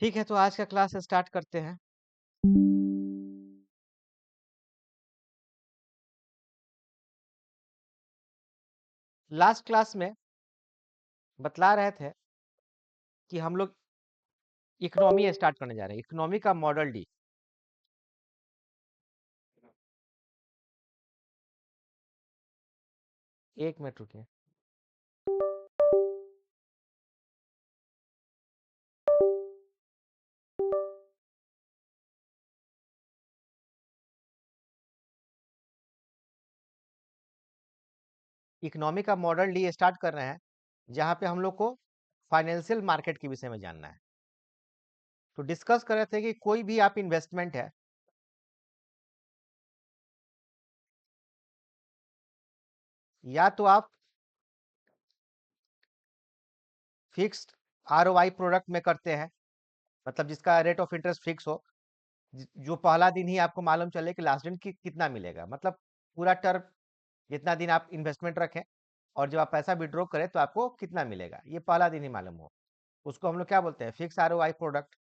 ठीक है, तो आज का क्लास स्टार्ट करते हैं। लास्ट क्लास में बतला रहे थे कि हम लोग इकोनॉमी स्टार्ट करने जा रहे हैं, इकोनॉमी का मॉडल डी। एक मिनट रुकिए। इकोनॉमी का मॉडल डी स्टार्ट कर रहे हैं, जहाँ पे हम लोग को फाइनेंशियल मार्केट के विषय में जानना है। तो डिस्कस कर रहे थे कि कोई भी आप इन्वेस्टमेंट है, या तो आप फिक्स्ड आरओआई प्रोडक्ट में करते हैं, मतलब जिसका रेट ऑफ इंटरेस्ट फिक्स हो, जो पहला दिन ही आपको मालूम चले कि लास्ट दिन कितना मिलेगा, मतलब पूरा टर्म जितना दिन आप इन्वेस्टमेंट रखें और जब आप पैसा विड्रॉ करें तो आपको कितना मिलेगा, ये पहला दिन ही मालूम हो, उसको हम लोग क्या बोलते हैं, फिक्स आरओआई प्रोडक्ट।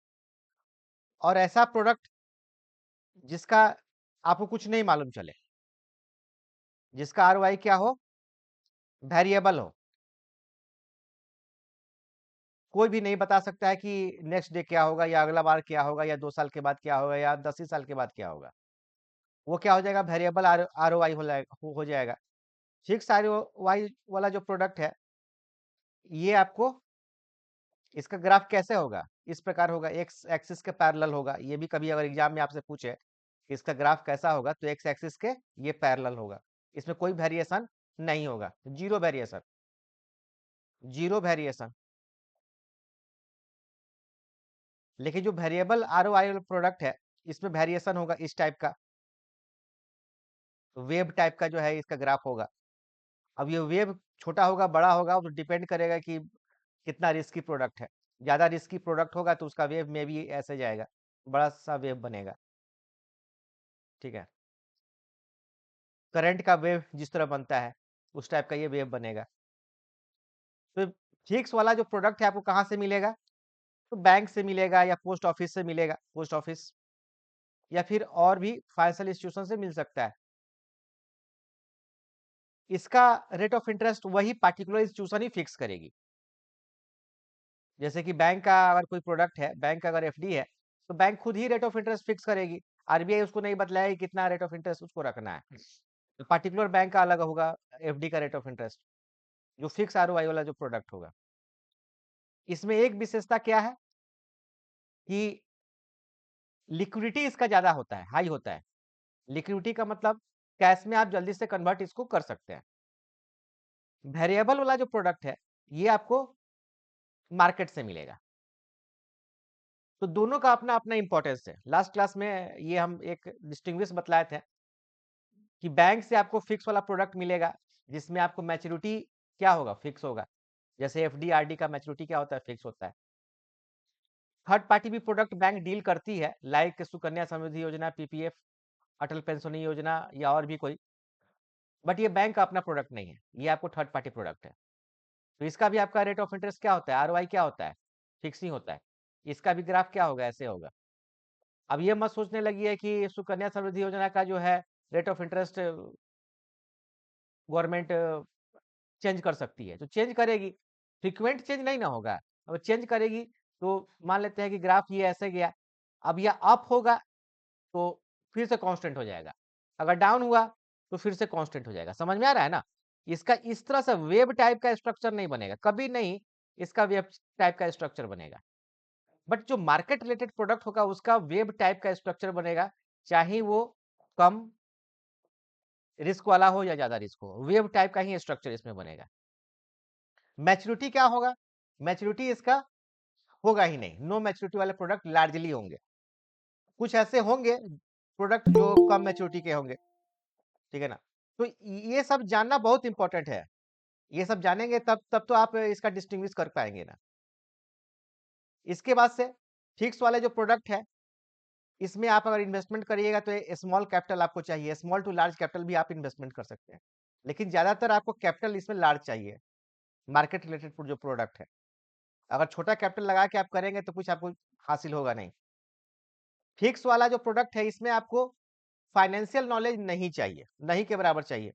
और ऐसा प्रोडक्ट जिसका आपको कुछ नहीं मालूम चले, जिसका आरओआई क्या हो, वेरिएबल हो, कोई भी नहीं बता सकता है कि नेक्स्ट डे क्या होगा, या अगला बार क्या होगा, या 2 साल के बाद क्या होगा, या 10 ही साल के बाद क्या होगा। वो क्या हो जाएगा, वेरिएबल आरओआई हो जाएगा। फिक्स आरओआई वाला जो प्रोडक्ट है, ये आपको इसका ग्राफ कैसे होगा, इस प्रकार होगा, एक्स एक्सिस के पैरेलल होगा। ये भी कभी अगर एग्जाम में आपसे पूछे कि इसका ग्राफ कैसा होगा, तो एक्स एक्सिस के ये पैरेलल होगा, इसमें कोई वेरिएशन नहीं होगा, जीरो वेरिएशन, जीरो वेरिएशन। लेकिन जो वेरिएबल आरओआई प्रोडक्ट है, इसमें वेरिएशन होगा, इस टाइप का वेब टाइप का जो है इसका ग्राफ होगा। अब ये वेब छोटा होगा बड़ा होगा, तो डिपेंड करेगा कि कितना रिस्की प्रोडक्ट है। ज्यादा रिस्की प्रोडक्ट होगा तो उसका वेव में भी ऐसे जाएगा, बड़ा सा वेव बनेगा। ठीक है, करंट का वेव जिस तरह बनता है उस टाइप का ये वेव बनेगा। तो फिक्स वाला जो प्रोडक्ट है आपको कहाँ से मिलेगा, तो बैंक से मिलेगा, या पोस्ट ऑफिस से मिलेगा, पोस्ट ऑफिस, या फिर और भी फाइनेंशियल इंस्टीट्यूशन से मिल सकता है। इसका रेट ऑफ इंटरेस्ट वही पार्टिकुलर इंस्टीट्यूशन ही फिक्स करेगी। जैसे कि बैंक का अगर कोई प्रोडक्ट है, बैंक का अगर एफडी है, तो बैंक खुद ही रेट ऑफ इंटरेस्ट फिक्स करेगी। आरबीआई उसको नहीं बतलाएगी कितना रेट ऑफ इंटरेस्ट उसको रखना है। तो पार्टिकुलर बैंक का अलग होगा एफडी का रेट ऑफ इंटरेस्ट, जो फिक्स आरओआई वाला जो प्रोडक्ट होगा। इसमें एक विशेषता क्या है कि लिक्विडिटी इसका ज्यादा होता है, हाई होता है। लिक्विडिटी का मतलब कैश में आप जल्दी से कन्वर्ट इसको कर सकते हैं। वेरिएबल वाला जो प्रोडक्ट है, ये आपको मार्केट से मिलेगा। तो दोनों का अपना अपना इंपॉर्टेंस है। लास्ट क्लास में ये हम एक डिस्टिंग्विश बतलाए थे कि बैंक से आपको फिक्स वाला प्रोडक्ट मिलेगा, जिसमें आपको मैच्योरिटी क्या होगा, फिक्स होगा। जैसे एफडी आरडी का मैच्योरिटी क्या होता है, फिक्स होता है। थर्ड पार्टी भी प्रोडक्ट बैंक डील करती है, लाइक सुकन्या समृद्धि योजना, पीपीएफ, अटल पेंशन योजना, या और भी कोई। बट ये बैंक का अपना प्रोडक्ट नहीं है, ये आपको थर्ड पार्टी प्रोडक्ट है। तो इसका भी आपका रेट ऑफ इंटरेस्ट क्या होता है, आरओआई क्या होता है, फिक्स ही होता है। इसका भी ग्राफ क्या होगा, ऐसे होगा। अब ये मत सोचने लगी है कि सुकन्या समृद्धि योजना का जो है rate of interest government change कर सकती है, तो चेंज करेगी, फ्रीक्वेंट चेंज नहीं ना होगा। अगर चेंज करेगी तो मान लेते हैं कि ग्राफ ये ऐसे गया, अब यह अप होगा तो फिर से कांस्टेंट हो जाएगा, अगर डाउन हुआ तो फिर से कांस्टेंट हो जाएगा। समझ में आ रहा है ना। इसका इस तरह से वेब टाइप का स्ट्रक्चर नहीं बनेगा, कभी नहीं इसका वेब टाइप का स्ट्रक्चर बनेगा। बट जो मार्केट रिलेटेड प्रोडक्ट होगा उसका वेब टाइप का स्ट्रक्चर बनेगा, चाहे वो कम रिस्क वाला हो या ज्यादा रिस्क हो, वेव टाइप का ही स्ट्रक्चर इसमें बनेगा। मैच्योरिटी क्या होगा, मैच्योरिटी इसका होगा ही नहीं, नो मैच्योरिटी वाले प्रोडक्ट लार्जली होंगे। कुछ ऐसे होंगे प्रोडक्ट जो कम मैच्योरिटी के होंगे, ठीक है ना। तो ये सब जानना बहुत इंपॉर्टेंट है। ये सब जानेंगे तब तब तो आप इसका डिस्टिंग्विश कर पाएंगे ना। इसके बाद से फिक्स वाले जो प्रोडक्ट है, इसमें आप अगर इन्वेस्टमेंट करिएगा तो स्मॉल कैपिटल आपको चाहिए, स्मॉल टू लार्ज कैपिटल भी आप इन्वेस्टमेंट कर सकते हैं, लेकिन ज्यादातर आपको कैपिटल इसमें लार्ज चाहिए, मार्केट रिलेटेड जो प्रोडक्ट है। अगर छोटा कैपिटल लगा के आप करेंगे तो कुछ आपको हासिल होगा नहीं। फिक्स वाला जो प्रोडक्ट है इसमें आपको फाइनेंशियल नॉलेज नहीं चाहिए, नहीं के बराबर चाहिए।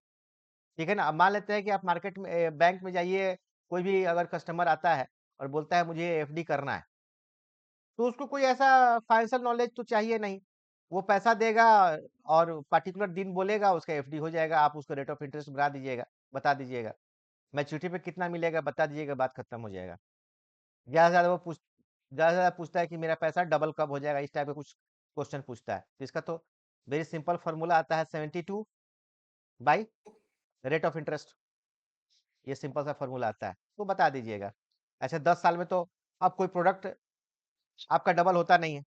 ठीक है ना? अब मान लेते हैं कि आप मार्केट में बैंक में जाइए, कोई भी अगर कस्टमर आता है और बोलता है मुझे एफडी करना है, तो उसको कोई ऐसा फाइनेंशियल नॉलेज तो चाहिए नहीं। वो पैसा देगा और पर्टिकुलर दिन बोलेगा, उसका एफडी हो जाएगा, आप उसको रेट ऑफ इंटरेस्ट बता दीजिएगा। मैच्योरिटी पे कितना मिलेगा बता दीजिएगा, बात खत्म हो जाएगा। ज़्यादा से ज़्यादा ज़्यादा से ज़्यादा पूछता है कि मेरा पैसा डबल कब हो जाएगा, इस टाइप का कुछ क्वेश्चन पूछता है। तो इसका तो वेरी सिंपल फॉर्मूला आता है 72 बाई रेट ऑफ इंटरेस्ट। ये सिंपल सा फॉर्मूला आता है, तो बता दीजिएगा। ऐसे 10 साल में तो अब कोई प्रोडक्ट आपका डबल होता नहीं है।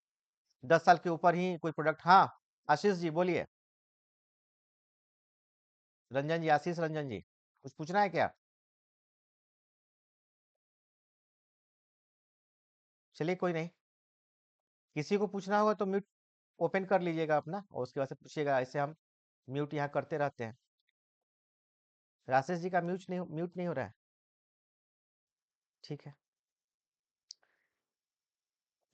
10 साल के ऊपर ही कोई प्रोडक्ट। हाँ, आशीष जी बोलिए। रंजन जी, आशीष रंजन जी, कुछ पूछना है क्या? चलिए कोई नहीं, किसी को पूछना होगा तो म्यूट ओपन कर लीजिएगा अपना और उसके बाद से पूछिएगा। ऐसे हम म्यूट यहाँ करते रहते हैं। राजेश जी का म्यूट नहीं हो रहा है। ठीक है।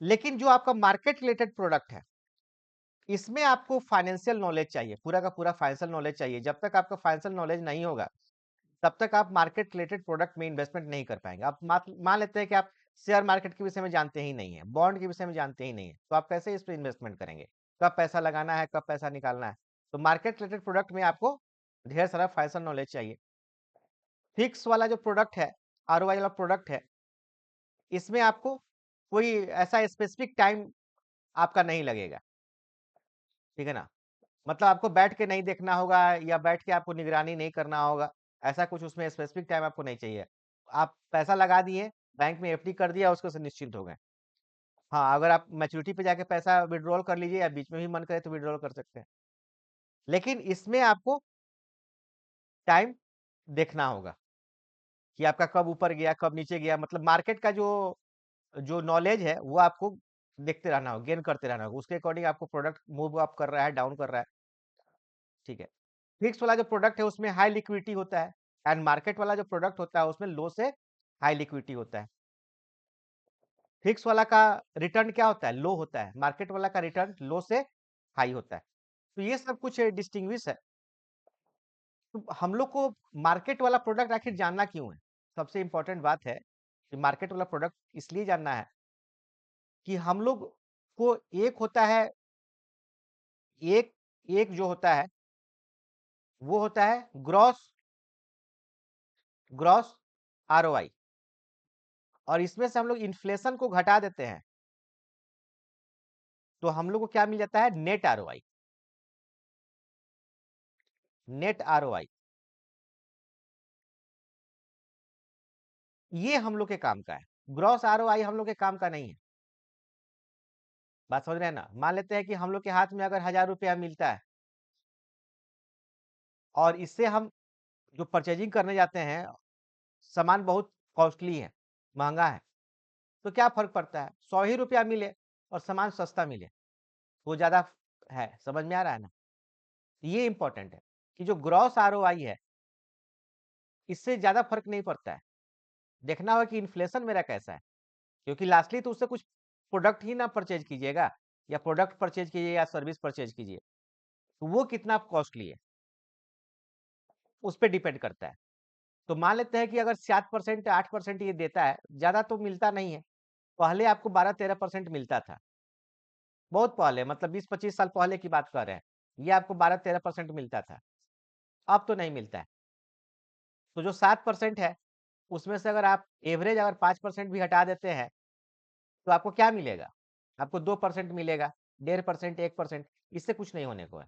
लेकिन जो आपका मार्केट रिलेटेड प्रोडक्ट है, इसमें आपको फाइनेंशियल नॉलेज चाहिए, पूरा का पूरा फाइनेंशियल नॉलेज चाहिए। जब तक आपका फाइनेंशियल नॉलेज नहीं होगा, तब तक आप मार्केट रिलेटेड प्रोडक्ट में इन्वेस्टमेंट नहीं कर पाएंगे। आप मान लेते हैं कि आप शेयर मार्केट के विषय में जानते ही नहीं है, बॉन्ड के विषय में जानते ही नहीं है, तो आप कैसे इस पर इन्वेस्टमेंट करेंगे? कब पैसा लगाना है, कब पैसा निकालना है? तो मार्केट रिलेटेड प्रोडक्ट में आपको ढेर सारा फाइनेंशियल नॉलेज चाहिए। फिक्स वाला जो प्रोडक्ट है, आरओआई वाला प्रोडक्ट है, इसमें आपको कोई ऐसा स्पेसिफिक टाइम आपका नहीं लगेगा। ठीक है ना? मतलब आपको बैठ के नहीं देखना होगा या बैठ के आपको निगरानी नहीं करना होगा। ऐसा कुछ उसमें स्पेसिफिक टाइम आपको नहीं चाहिए। आप पैसा लगा दिए, बैंक में एफडी कर दिया, उसको से निश्चिंत हो गए। हाँ, अगर आप मैच्योरिटी पे जाके पैसा विथड्रॉल कर लीजिए या बीच में भी मन करे तो विथड्रॉल कर सकते हैं। लेकिन इसमें आपको टाइम देखना होगा कि आपका कब ऊपर गया, कब नीचे गया। मतलब मार्केट का जो जो नॉलेज है वो आपको देखते रहना होगा, गेन करते रहना होगा। उसके अकॉर्डिंग आपको प्रोडक्ट मूव अप कर रहा है, डाउन कर रहा है। ठीक है। फिक्स वाला जो प्रोडक्ट है उसमें हाई लिक्विडिटी होता है, एंड मार्केट वाला जो प्रोडक्ट होता है उसमें लो से हाई लिक्विडिटी होता है। फिक्स वाला का रिटर्न क्या होता है? लो होता है। मार्केट वाला का रिटर्न लो से हाई होता है। तो ये सब कुछ डिस्टिंग्विश है। तो हम लोग को मार्केट वाला प्रोडक्ट आखिर जानना क्यों है? सबसे इंपॉर्टेंट बात है कि मार्केट वाला प्रोडक्ट इसलिए जानना है कि हम लोग को एक होता है, एक एक जो होता है वो होता है ग्रॉस ग्रॉस आरओआई, और इसमें से हम लोग इन्फ्लेशन को घटा देते हैं तो हम लोग को क्या मिल जाता है? Net ROI. नेट आरओआई ये हम लोग के काम का है। ग्रॉस आरओआई हम लोग के काम का नहीं है। बात समझ रहे हैं ना? मान लेते हैं कि हम लोग के हाथ में अगर 1000 रुपया मिलता है और इससे हम जो परचेजिंग करने जाते हैं, सामान बहुत कॉस्टली है, महंगा है, तो क्या फर्क पड़ता है? 100 ही रुपया मिले और सामान सस्ता मिले, वो ज्यादा है। समझ में आ रहा है ना? ये इंपॉर्टेंट है कि जो ग्रॉस आरओआई है, इससे ज्यादा फर्क नहीं पड़ता है। देखना होगा कि इन्फ्लेशन मेरा कैसा है, क्योंकि लास्टली तो उससे कुछ प्रोडक्ट ही ना परचेज कीजिएगा, या प्रोडक्ट परचेज कीजिए या सर्विस परचेज कीजिए, तो वो कितना कॉस्टली है उस पर डिपेंड करता है। तो मान लेते हैं कि अगर 7% 8% ये देता है, ज्यादा तो मिलता नहीं है। पहले आपको 12-13% मिलता था, बहुत पहले, मतलब 20-25 साल पहले की बात कर रहे हैं। ये आपको 12-13% मिलता था, अब तो नहीं मिलता है। तो जो 7% है, उसमें से अगर आप एवरेज अगर 5% भी हटा देते हैं, तो आपको क्या मिलेगा? आपको 2% मिलेगा, 1.5%, 1%। इससे कुछ नहीं होने को है।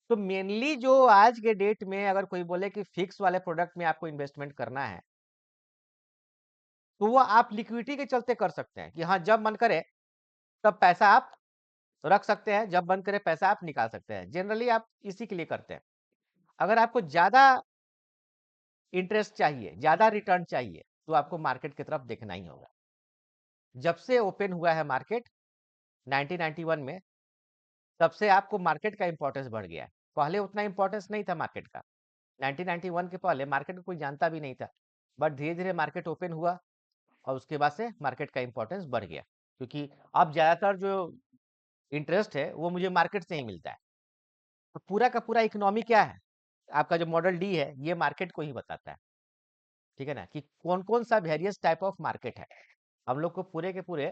तो मेनली जो आज के डेट में अगर कोई बोले कि फिक्स वाले प्रोडक्ट में आपको इन्वेस्टमेंट करना है, तो वो आप लिक्विडिटी के चलते कर सकते हैं कि हाँ, जब मन करे तब पैसा आप रख सकते हैं, जब मन करे पैसा आप निकाल सकते हैं। जनरली आप इसी के लिए करते हैं। अगर आपको ज्यादा इंटरेस्ट चाहिए, ज्यादा रिटर्न चाहिए, तो आपको मार्केट की तरफ देखना ही होगा। जब से ओपन हुआ है मार्केट 1991 में, तब से आपको मार्केट का इंपॉर्टेंस बढ़ गया है। पहले उतना इंपॉर्टेंस नहीं था मार्केट का। 1991 के पहले मार्केट को कोई जानता भी नहीं था, बट धीरे धीरे मार्केट ओपन हुआ और उसके बाद से मार्केट का इंपॉर्टेंस बढ़ गया। क्योंकि अब ज़्यादातर जो इंटरेस्ट है वो मुझे मार्केट से ही मिलता है। तो पूरा का पूरा इकोनॉमी क्या है? आपका जो मॉडल डी है ये मार्केट को ही बताता है, ठीक है ना? कि कौन-कौन सा वेरियस टाइप ऑफ मार्केट है। हम लोग को पूरे के पूरे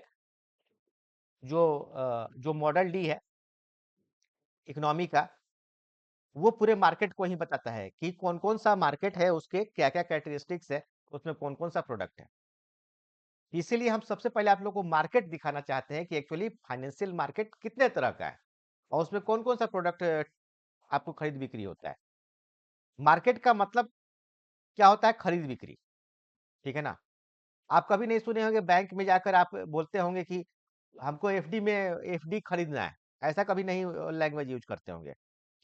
जो मॉडल डी है इकोनॉमी का, वो पूरे मार्केट को ही बताता है कि कौन-कौन सा मार्केट है, उसके क्या-क्या कैरेक्टरिस्टिक्स है, उसमें कौन-कौन सा प्रोडक्ट है। इसीलिए हम सबसे पहले आप लोग को मार्केट दिखाना चाहते हैं कि एक्चुअली फाइनेंशियल मार्केट कितने तरह का है और उसमें कौन-कौन सा प्रोडक्ट आपको खरीद बिक्री होता है। मार्केट का मतलब क्या होता है? खरीद बिक्री, ठीक है ना? आप कभी नहीं सुने होंगे बैंक में जाकर आप बोलते होंगे कि हमको एफडी में एफडी खरीदना है। ऐसा कभी नहीं लैंग्वेज यूज़ करते होंगे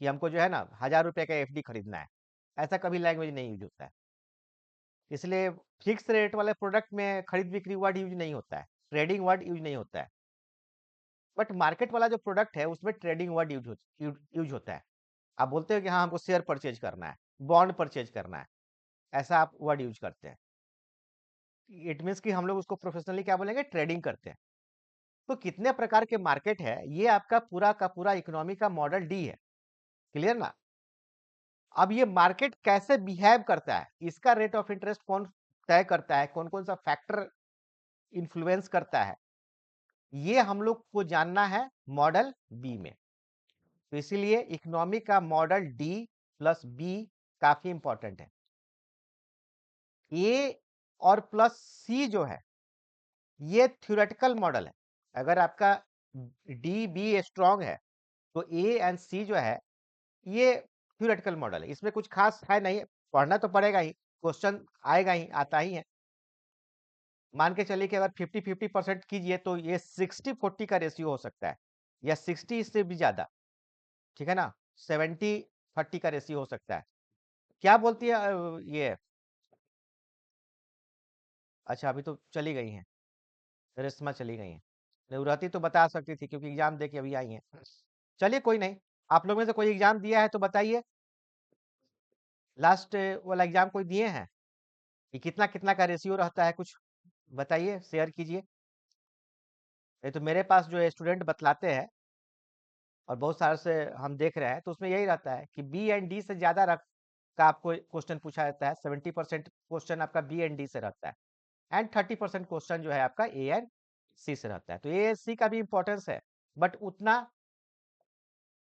कि हमको जो है ना ₹1000 का एफडी खरीदना है। ऐसा कभी लैंग्वेज नहीं यूज़ होता है। इसलिए फिक्स रेट वाले प्रोडक्ट में खरीद बिक्री वर्ड यूज़ नहीं होता है। ट्रेडिंग वर्ड यूज़ नहीं होता है। बट मार्केट वाला जो प्रोडक्ट है उसमें ट्रेडिंग वर्ड यूज़ होता है। आप बोलते हो कि हाँ, हमको शेयर परचेज़ करना है, बॉन्ड परचेज़ करना है। ऐसा आप वर्ड यूज़ करते हैं। इट मीन्स कि हम लोग उसको प्रोफेशनली क्या बोलेंगे? ट्रेडिंग करते हैं। तो कितने प्रकार के मार्केट है, ये आपका पूरा का पूरा इकोनॉमी का मॉडल डी है। क्लियर ना? अब ये मार्केट कैसे बिहेव करता है, इसका रेट ऑफ इंटरेस्ट कौन तय करता है, कौन-कौन सा फैक्टर इन्फ्लुएंस करता है, ये हम लोग को जानना है मॉडल बी में। तो इसीलिए इकोनॉमी का मॉडल डी प्लस बी काफी इंपॉर्टेंट है। ए और प्लस सी जो है, ये थ्योरेटिकल मॉडल है। अगर आपका डी बी स्ट्रांग है, तो ए एंड सी जो है ये थ्योरेटिकल मॉडल है। इसमें कुछ खास है नहीं, पढ़ना तो पड़ेगा ही, क्वेश्चन आएगा ही, आता ही है। मान के चलिए कि अगर 50-50% कीजिए तो ये 60-40 का रेशियो हो सकता है या 60 इससे भी ज्यादा, ठीक है ना? 70-30 का रेशियो हो सकता है। क्या बोलती है ये? अच्छा, अभी तो चली गई हैं, रेशमा चली गई हैं। नहीं रहती तो बता सकती थी क्योंकि एग्जाम दे के अभी आई हैं। चलिए कोई नहीं, आप लोग में से कोई एग्जाम दिया है तो बताइए, लास्ट वाला एग्जाम कोई दिए हैं कि कितना कितना का रेशियो रहता है, कुछ बताइए, शेयर कीजिए। ये तो मेरे पास जो स्टूडेंट बतलाते हैं और बहुत सारे से हम देख रहे हैं, तो उसमें यही रहता है कि बी एंड डी से ज्यादा रख का आपको क्वेश्चन पूछा जाता है। 70% क्वेश्चन आपका बी एंड डी से रहता है एंड 30% क्वेश्चन जो है आपका ए एंड सी से रहता है। तो ए सी का भी इंपॉर्टेंस है, बट उतना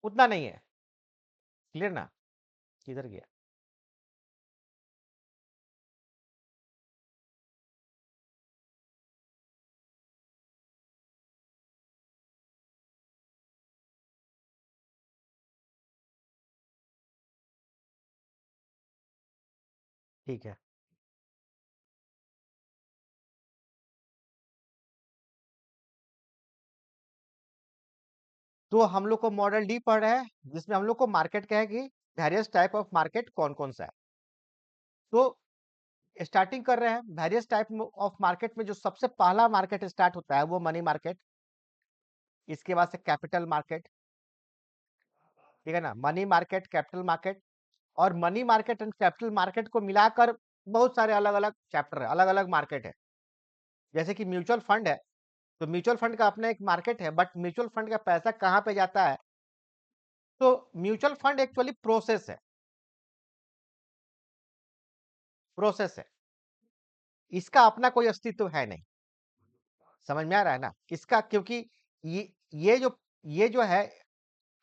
उतना नहीं है। क्लियर ना? किधर गया? ठीक है, तो हम लोग को मॉडल डी पढ़ रहे हैं जिसमें हम लोग को मार्केट कहेगी वेरियस टाइप ऑफ मार्केट कौन कौन सा है। तो स्टार्टिंग कर रहे हैं वेरियस टाइप ऑफ मार्केट में। जो सबसे पहला मार्केट स्टार्ट होता है वो मनी मार्केट, इसके बाद से कैपिटल मार्केट, ठीक है ना? मनी मार्केट, कैपिटल मार्केट, और money market and capital market को मिलाकर बहुत सारे अलग अलग चैप्टर है, अलग अलग मार्केट है। जैसे कि म्यूचुअल फंड है, तो म्यूचुअल फंड का अपना एक मार्केट है, बट म्यूचुअल फंड का पैसा कहाँ पे जाता है? तो म्यूचुअल फंड एक्चुअली प्रोसेस है, प्रोसेस है। इसका अपना कोई अस्तित्व है नहीं। समझ में आ रहा है ना? इसका क्योंकि ये ये जो ये जो है,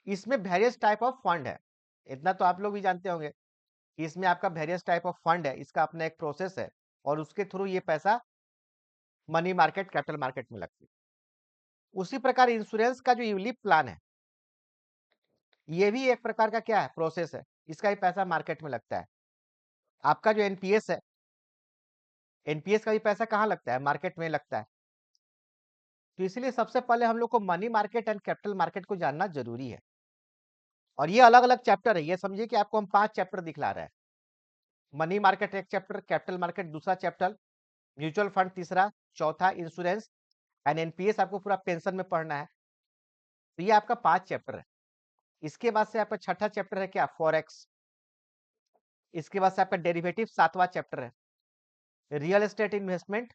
इसमें वेरियस टाइप ऑफ फंड है। इतना तो आप लोग भी जानते होंगे कि इसमें आपका वेरियस टाइप ऑफ फंड है, इसका अपना एक प्रोसेस है और उसके थ्रू ये पैसा मनी मार्केट, कैपिटल मार्केट में लगती है। उसी प्रकार इंश्योरेंस का जो यूलिप प्लान है, ये भी एक प्रकार का क्या है? प्रोसेस है। इसका ही पैसा मार्केट में लगता है। आपका जो एनपीएस है, एनपीएस का भी पैसा कहाँ लगता है? मार्केट में लगता है। तो इसलिए सबसे पहले हम लोग को money market and capital market को जानना जरूरी है। और ये अलग अलग चैप्टर है, ये समझिए कि आपको हम 5 चैप्टर दिखला रहे हैं। मनी मार्केट एक चैप्टर, कैपिटल मार्केट दूसरा चैप्टर, म्यूचुअल फंड तीसरा, चौथा इंश्योरेंस एंड एनपीएस आपको पूरा पेंशन में पढ़ना है। तो ये आपका 5 चैप्टर है। इसके बाद से आपका छठा चैप्टर है क्या? फॉरेक्स। इसके बाद से आपका डेरिवेटिव 7वां चैप्टर है। Real estate investment,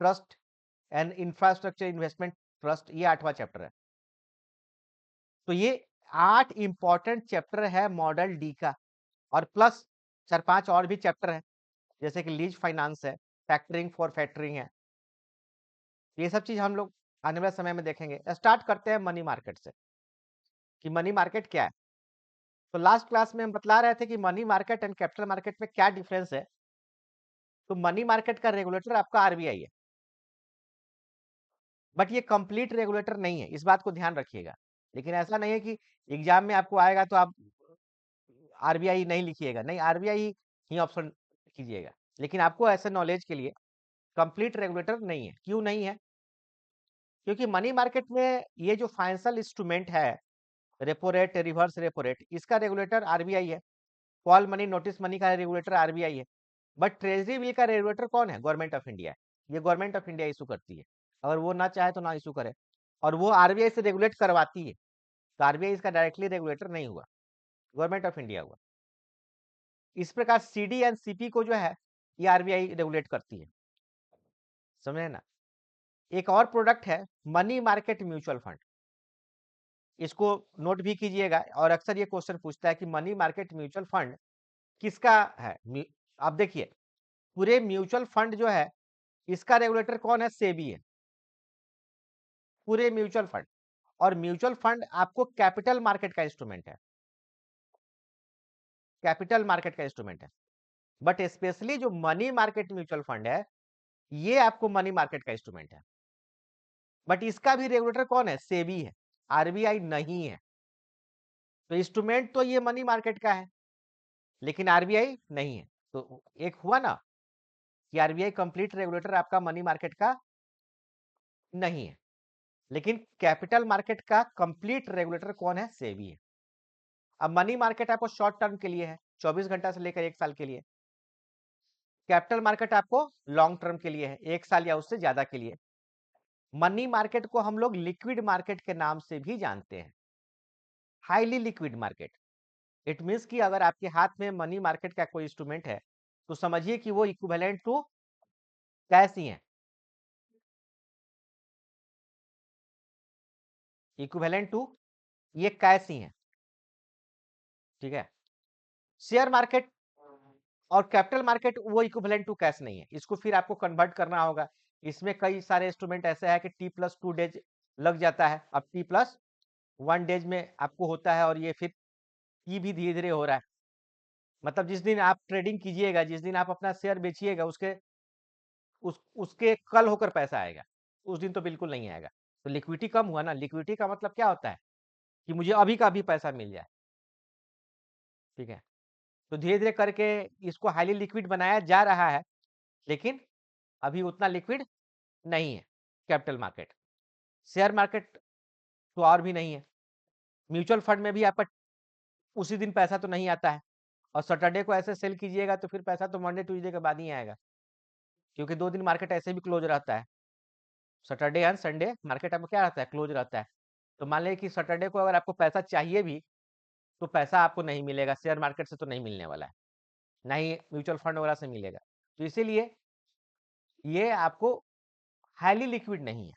trust and infrastructure investment trust, ये 8वां चैप्टर है। तो ये 8 इंपॉर्टेंट चैप्टर है मॉडल डी का, और प्लस 4-5 और भी चैप्टर है, जैसे कि लीज फाइनेंस है, फैक्टरिंग फॉर फैक्टरिंग है। ये सब चीज हम लोग आने वाले समय में देखेंगे। स्टार्ट करते हैं मनी मार्केट से, कि मनी मार्केट क्या है। तो लास्ट क्लास में हम बतला रहे थे कि money market and capital market में क्या डिफरेंस है। तो मनी मार्केट का रेगुलेटर आपका आरबीआई है, बट ये कंप्लीट रेगुलेटर नहीं है, इस बात को ध्यान रखिएगा। लेकिन ऐसा नहीं है कि एग्जाम में आपको आएगा तो आप आरबीआई नहीं लिखिएगा, नहीं, आरबीआई ही ऑप्शन कीजिएगा। लेकिन आपको ऐसे नॉलेज के लिए कंप्लीट रेगुलेटर नहीं है। क्यों नहीं है? क्योंकि मनी मार्केट में ये जो फाइनेंशियल इंस्ट्रूमेंट है, repo rate, reverse repo rate, इसका रेगुलेटर आरबीआई है। कॉल मनी, नोटिस मनी का रेगुलेटर आरबीआई है। बट ट्रेजरी बिल का रेगुलेटर कौन है? गवर्नमेंट ऑफ इंडिया है। ये गवर्नमेंट ऑफ इंडिया इशू करती है, अगर वो ना चाहे तो ना इशू करे, और वो आरबीआई से रेगुलेट करवाती है। तो आरबीआई इसका डायरेक्टली रेगुलेटर नहीं हुआ, गवर्नमेंट ऑफ इंडिया हुआ। इस प्रकार सीडी एंड सीपी को जो है ये आरबीआई रेगुलेट करती है, समझे ना। एक और प्रोडक्ट है मनी मार्केट म्यूचुअल फंड, इसको नोट भी कीजिएगा, और अक्सर ये क्वेश्चन पूछता है कि मनी मार्केट म्यूचुअल फंड किसका है। आप देखिए, पूरे म्यूचुअल फंड जो है इसका रेगुलेटर कौन है? सेबी है, पूरे म्यूचुअल फंड। और म्यूचुअल फंड आपको कैपिटल मार्केट का इंस्ट्रूमेंट है, कैपिटल मार्केट का इंस्ट्रूमेंट है। बट स्पेशली जो मनी मार्केट म्यूचुअल फंड है, ये आपको मनी मार्केट का इंस्ट्रूमेंट है। बट इसका भी रेगुलेटर कौन है? सेबी है, आरबीआई नहीं है। तो इंस्ट्रूमेंट तो ये मनी मार्केट का है, लेकिन आरबीआई नहीं है। तो एक हुआ ना कि आरबीआई कंप्लीट रेगुलेटर आपका मनी मार्केट का नहीं है, लेकिन कैपिटल मार्केट का कंप्लीट रेगुलेटर कौन है? सेबी है। अब मनी मार्केट आपको शॉर्ट टर्म के लिए है, 24 घंटा से लेकर 1 साल के लिए। कैपिटल मार्केट आपको लॉन्ग टर्म के लिए है, 1 साल या उससे ज्यादा के लिए। मनी मार्केट को हम लोग लिक्विड मार्केट के नाम से भी जानते हैं, highly liquid market. It means कि अगर आपके हाथ में मनी मार्केट का कोई इंस्ट्रूमेंट है, तो समझिए कि वो इक्विवेलेंट टू कैश ही है, इक्विवेलेंट टू ये कैश ही है, ठीक है। शेयर मार्केट और कैपिटल मार्केट वो इक्विवेलेंट टू कैश नहीं है, इसको फिर आपको कन्वर्ट करना होगा। इसमें कई सारे इंस्ट्रूमेंट ऐसे है कि T+2 डेज लग जाता है, अब T+1 डेज में आपको होता है, और ये फिर T भी धीरे धीरे हो रहा है। मतलब जिस दिन आप ट्रेडिंग कीजिएगा, जिस दिन आप अपना शेयर बेचिएगा, उसके कल होकर पैसा आएगा, उस दिन तो बिल्कुल नहीं आएगा। तो लिक्विडिटी कम हुआ ना, लिक्विडिटी का मतलब क्या होता है कि मुझे अभी का अभी पैसा मिल जाए, ठीक है। तो धीरे धीरे करके इसको हाईली लिक्विड बनाया जा रहा है, लेकिन अभी उतना लिक्विड नहीं है कैपिटल मार्केट। शेयर मार्केट तो और भी नहीं है। म्यूचुअल फंड में भी आपका उसी दिन पैसा तो नहीं आता है, और सैटरडे को ऐसे सेल कीजिएगा तो फिर पैसा तो मंडे ट्यूजडे के बाद ही आएगा, क्योंकि 2 दिन मार्केट ऐसे भी क्लोज रहता है। सैटरडे एंड संडे मार्केट आपको क्या रहता है? क्लोज रहता है। तो मान लीजिए कि सैटरडे को अगर आपको पैसा चाहिए भी, तो पैसा आपको नहीं मिलेगा, शेयर मार्केट से तो नहीं मिलने वाला है, ना ही म्यूचुअल फंड वगैरह से मिलेगा। तो इसीलिए ये आपको हाईली लिक्विड नहीं है,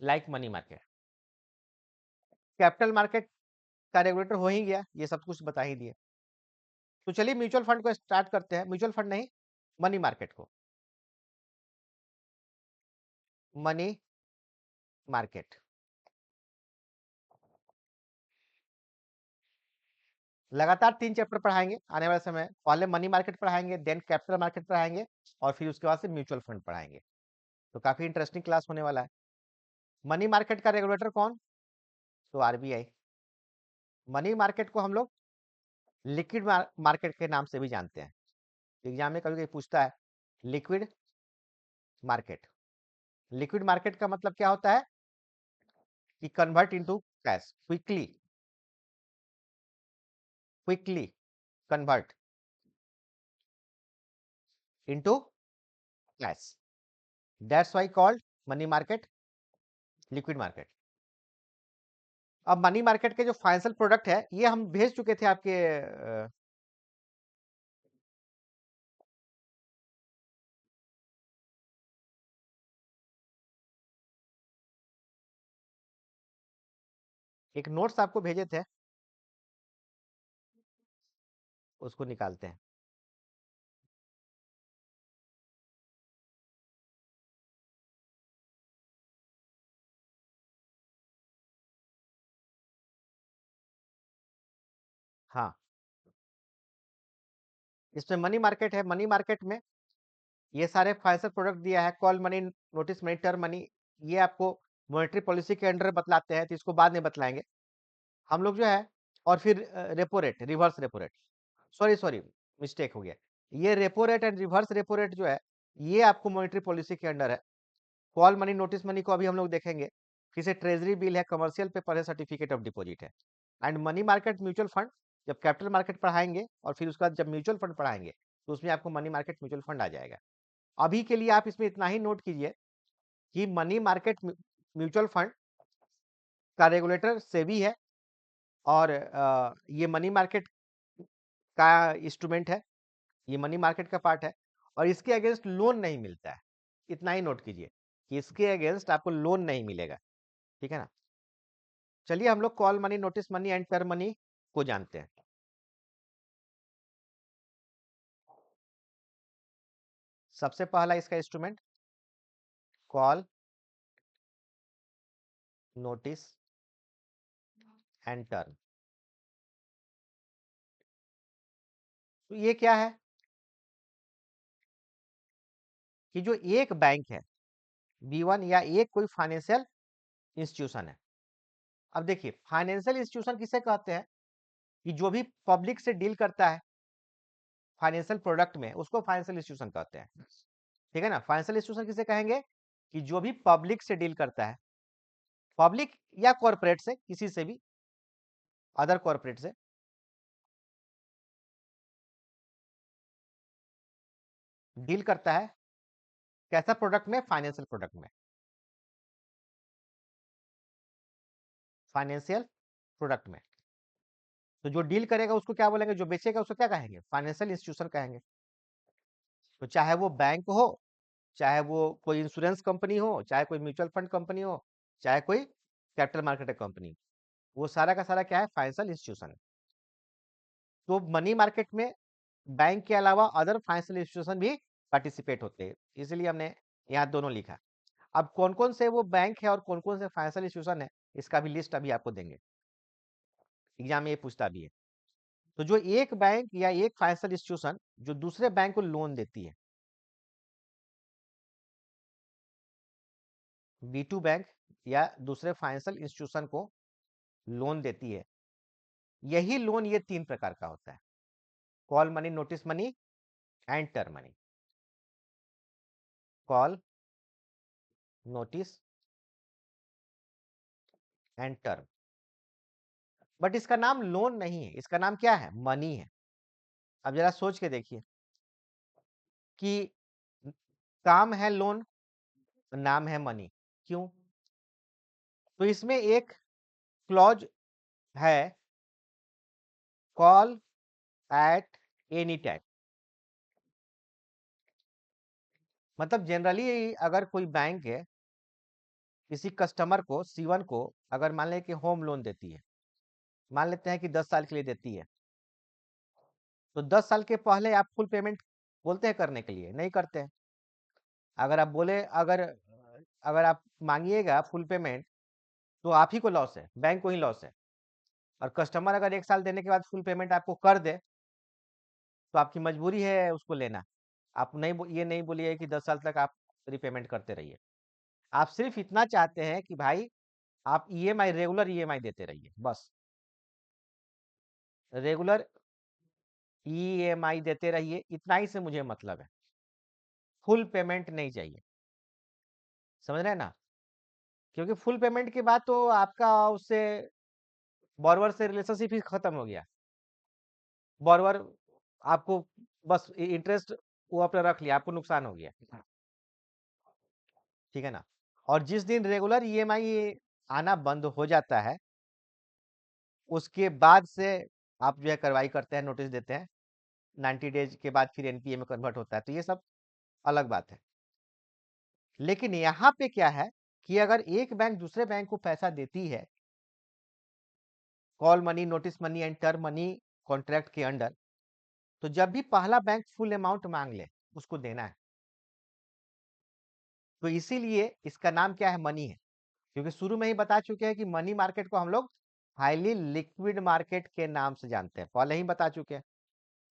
like money market. Capital market का रेगुलेटर हो ही गया, ये सब कुछ बता ही दिए। तो चलिए म्यूचुअल फंड को स्टार्ट करते हैं, म्यूचुअल फंड नहीं, मनी मार्केट को। मनी मार्केट लगातार 3 चैप्टर पढ़ाएंगे आने वाले समय। पहले मनी मार्केट पढ़ाएंगे, देन कैपिटल मार्केट पढ़ाएंगे, और फिर उसके बाद से म्यूचुअल फंड पढ़ाएंगे। तो काफी इंटरेस्टिंग क्लास होने वाला है। मनी मार्केट का रेगुलेटर कौन? तो आरबीआई। मनी मार्केट को हम लोग लिक्विड मार्केट के नाम से भी जानते हैं। एग्जाम में कभी कभी पूछता है लिक्विड मार्केट। लिक्विड मार्केट का मतलब क्या होता है कि convert into cash quickly, quickly convert into cash, that's why called money market, liquid market. अब मनी मार्केट के जो फाइनेंशियल प्रोडक्ट है, ये हम भेज चुके थे आपके एक नोट्स आपको भेजे थे, उसको निकालते हैं। हाँ, इसमें मनी मार्केट है। मनी मार्केट में ये सारे फाइनेंशियल प्रोडक्ट दिया है, call money, notice money, term money. ये आपको मॉनेटरी पॉलिसी के अंडर बतलाते हैं, तो इसको बाद में बतलाएंगे हम लोग जो है। और फिर repo rate, reverse repo rate, sorry sorry, mistake हो गया। ये repo rate and reverse repo rate जो है, ये आपको मॉनेटरी पॉलिसी के अंडर है। कॉल मनी, नोटिस मनी को अभी हम लोग देखेंगे। फिर से ट्रेजरी बिल है, कमर्शियल पेपर है, सर्टिफिकेट ऑफ डिपॉजिट है। And money market, mutual fund, जब कैपिटल मार्केट पढ़ाएंगे और फिर उसके बाद जब म्यूचुअल फंड पढ़ाएंगे, तो उसमें आपको मनी मार्केट, म्यूचुअल फंड आ जाएगा। अभी के लिए आप इसमें इतना ही नोट कीजिए कि मनी मार्केट, म्यूचुअल फंड का रेगुलेटर सेबी है, और ये मनी मार्केट का इंस्ट्रूमेंट है, ये मनी मार्केट का पार्ट है, और इसके अगेंस्ट लोन नहीं मिलता है। इतना ही नोट कीजिए कि इसके अगेंस्ट आपको लोन नहीं मिलेगा। ठीक है ना? चलिए हम लोग call money, notice money and term money को जानते हैं। सबसे पहला इसका instrument call, notice and term. तो ये क्या है कि जो एक बैंक है, B1, या एक कोई फाइनेंशियल इंस्टीट्यूशन है। अब देखिए, फाइनेंशियल इंस्टीट्यूशन किसे कहते हैं कि जो भी पब्लिक से डील करता है फाइनेंशियल प्रोडक्ट में, उसको फाइनेंशियल इंस्टीट्यूशन कहते हैं। ठीक है ना? फाइनेंशियल इंस्टीट्यूशन किसे कहेंगे कि जो भी पब्लिक से डील करता है, पब्लिक या कॉर्पोरेट से, किसी से भी, अदर कॉर्पोरेट से डील करता है। कैसा प्रोडक्ट में? फाइनेंशियल प्रोडक्ट में, फाइनेंशियल प्रोडक्ट में। तो जो डील करेगा उसको क्या बोलेंगे? जो बेचेगा उसको क्या कहेंगे? फाइनेंशियल इंस्टीट्यूशन कहेंगे। तो चाहे वो बैंक हो, चाहे वो कोई इंश्योरेंस कंपनी हो, चाहे कोई म्यूचुअल फंड कंपनी हो, चाहे कोई कैपिटल मार्केट कंपनी, वो सारा का सारा क्या है? Financial institution. तो मनी मार्केट में बैंक के अलावा अदर फाइनेंशियल इंस्टीट्यूशन भी पार्टिसिपेट होते हैं, इसलिए हमने यहाँ दोनों लिखा। अब कौन कौन से वो बैंक है और कौन कौन से फाइनेंशियल इंस्टीट्यूशन है, इसका भी लिस्ट अभी आपको देंगे, एग्जाम में ये पूछता भी है। तो जो एक बैंक या एक फाइनेंशियल इंस्टीट्यूशन जो दूसरे बैंक को लोन देती है, B2 बैंक या दूसरे फाइनेंशियल इंस्टीट्यूशन को लोन देती है, यही लोन ये तीन प्रकार का होता है: call money, notice money and term money. Call, notice and term. But इसका नाम लोन नहीं है, इसका नाम क्या है? मनी है। अब जरा सोच के देखिए कि काम है लोन, नाम है मनी, क्यों? तो इसमें एक क्लॉज है, कॉल एट एनी टाइम। मतलब जनरली अगर कोई बैंक है किसी कस्टमर को, C1 को, अगर मान लें कि होम लोन देती है, मान लेते हैं कि 10 साल के लिए देती है, तो 10 साल के पहले आप फुल पेमेंट बोलते हैं करने के लिए, नहीं करते हैं। अगर आप बोले, अगर आप मांगिएगा फुल पेमेंट, तो आप ही को लॉस है, बैंक को ही लॉस है। और कस्टमर अगर 1 साल देने के बाद फुल पेमेंट आपको कर दे, तो आपकी मजबूरी है उसको लेना। आप नहीं ये नहीं बोलिए कि 10 साल तक आप रिपेमेंट करते रहिए। आप सिर्फ इतना चाहते हैं कि भाई आप ईएमआई, रेगुलर ईएमआई देते रहिए, बस। रेगुलर ईएमआई देते रहिए, इतना ही से मुझे मतलब है। फुल पेमेंट नहीं चाहिए, समझ रहे हैं ना? क्योंकि फुल पेमेंट के बाद तो आपका उससे, बॉर्रोवर से रिलेशनशिप ही खत्म हो गया। बॉर्रोवर आपको बस इंटरेस्ट वो अपने रख लिया, आपको नुकसान हो गया। ठीक है ना? और जिस दिन रेगुलर ईएमआई आना बंद हो जाता है, उसके बाद से आप जो है कार्रवाई करते हैं, नोटिस देते हैं, 90 डेज के बाद फिर एनपीए में कन्वर्ट होता है, तो ये सब अलग बात है। लेकिन यहाँ पे क्या है कि अगर एक बैंक दूसरे बैंक को पैसा देती है, call money, notice money and term money contract के अंडर, तो जब भी पहला बैंक फुल अमाउंट मांग ले उसको देना है। तो इसीलिए इसका नाम क्या है, मनी है। क्योंकि शुरू में ही बता चुके हैं कि मनी मार्केट को हम लोग हाईली लिक्विड मार्केट के नाम से जानते हैं, पहले ही बता चुके हैं।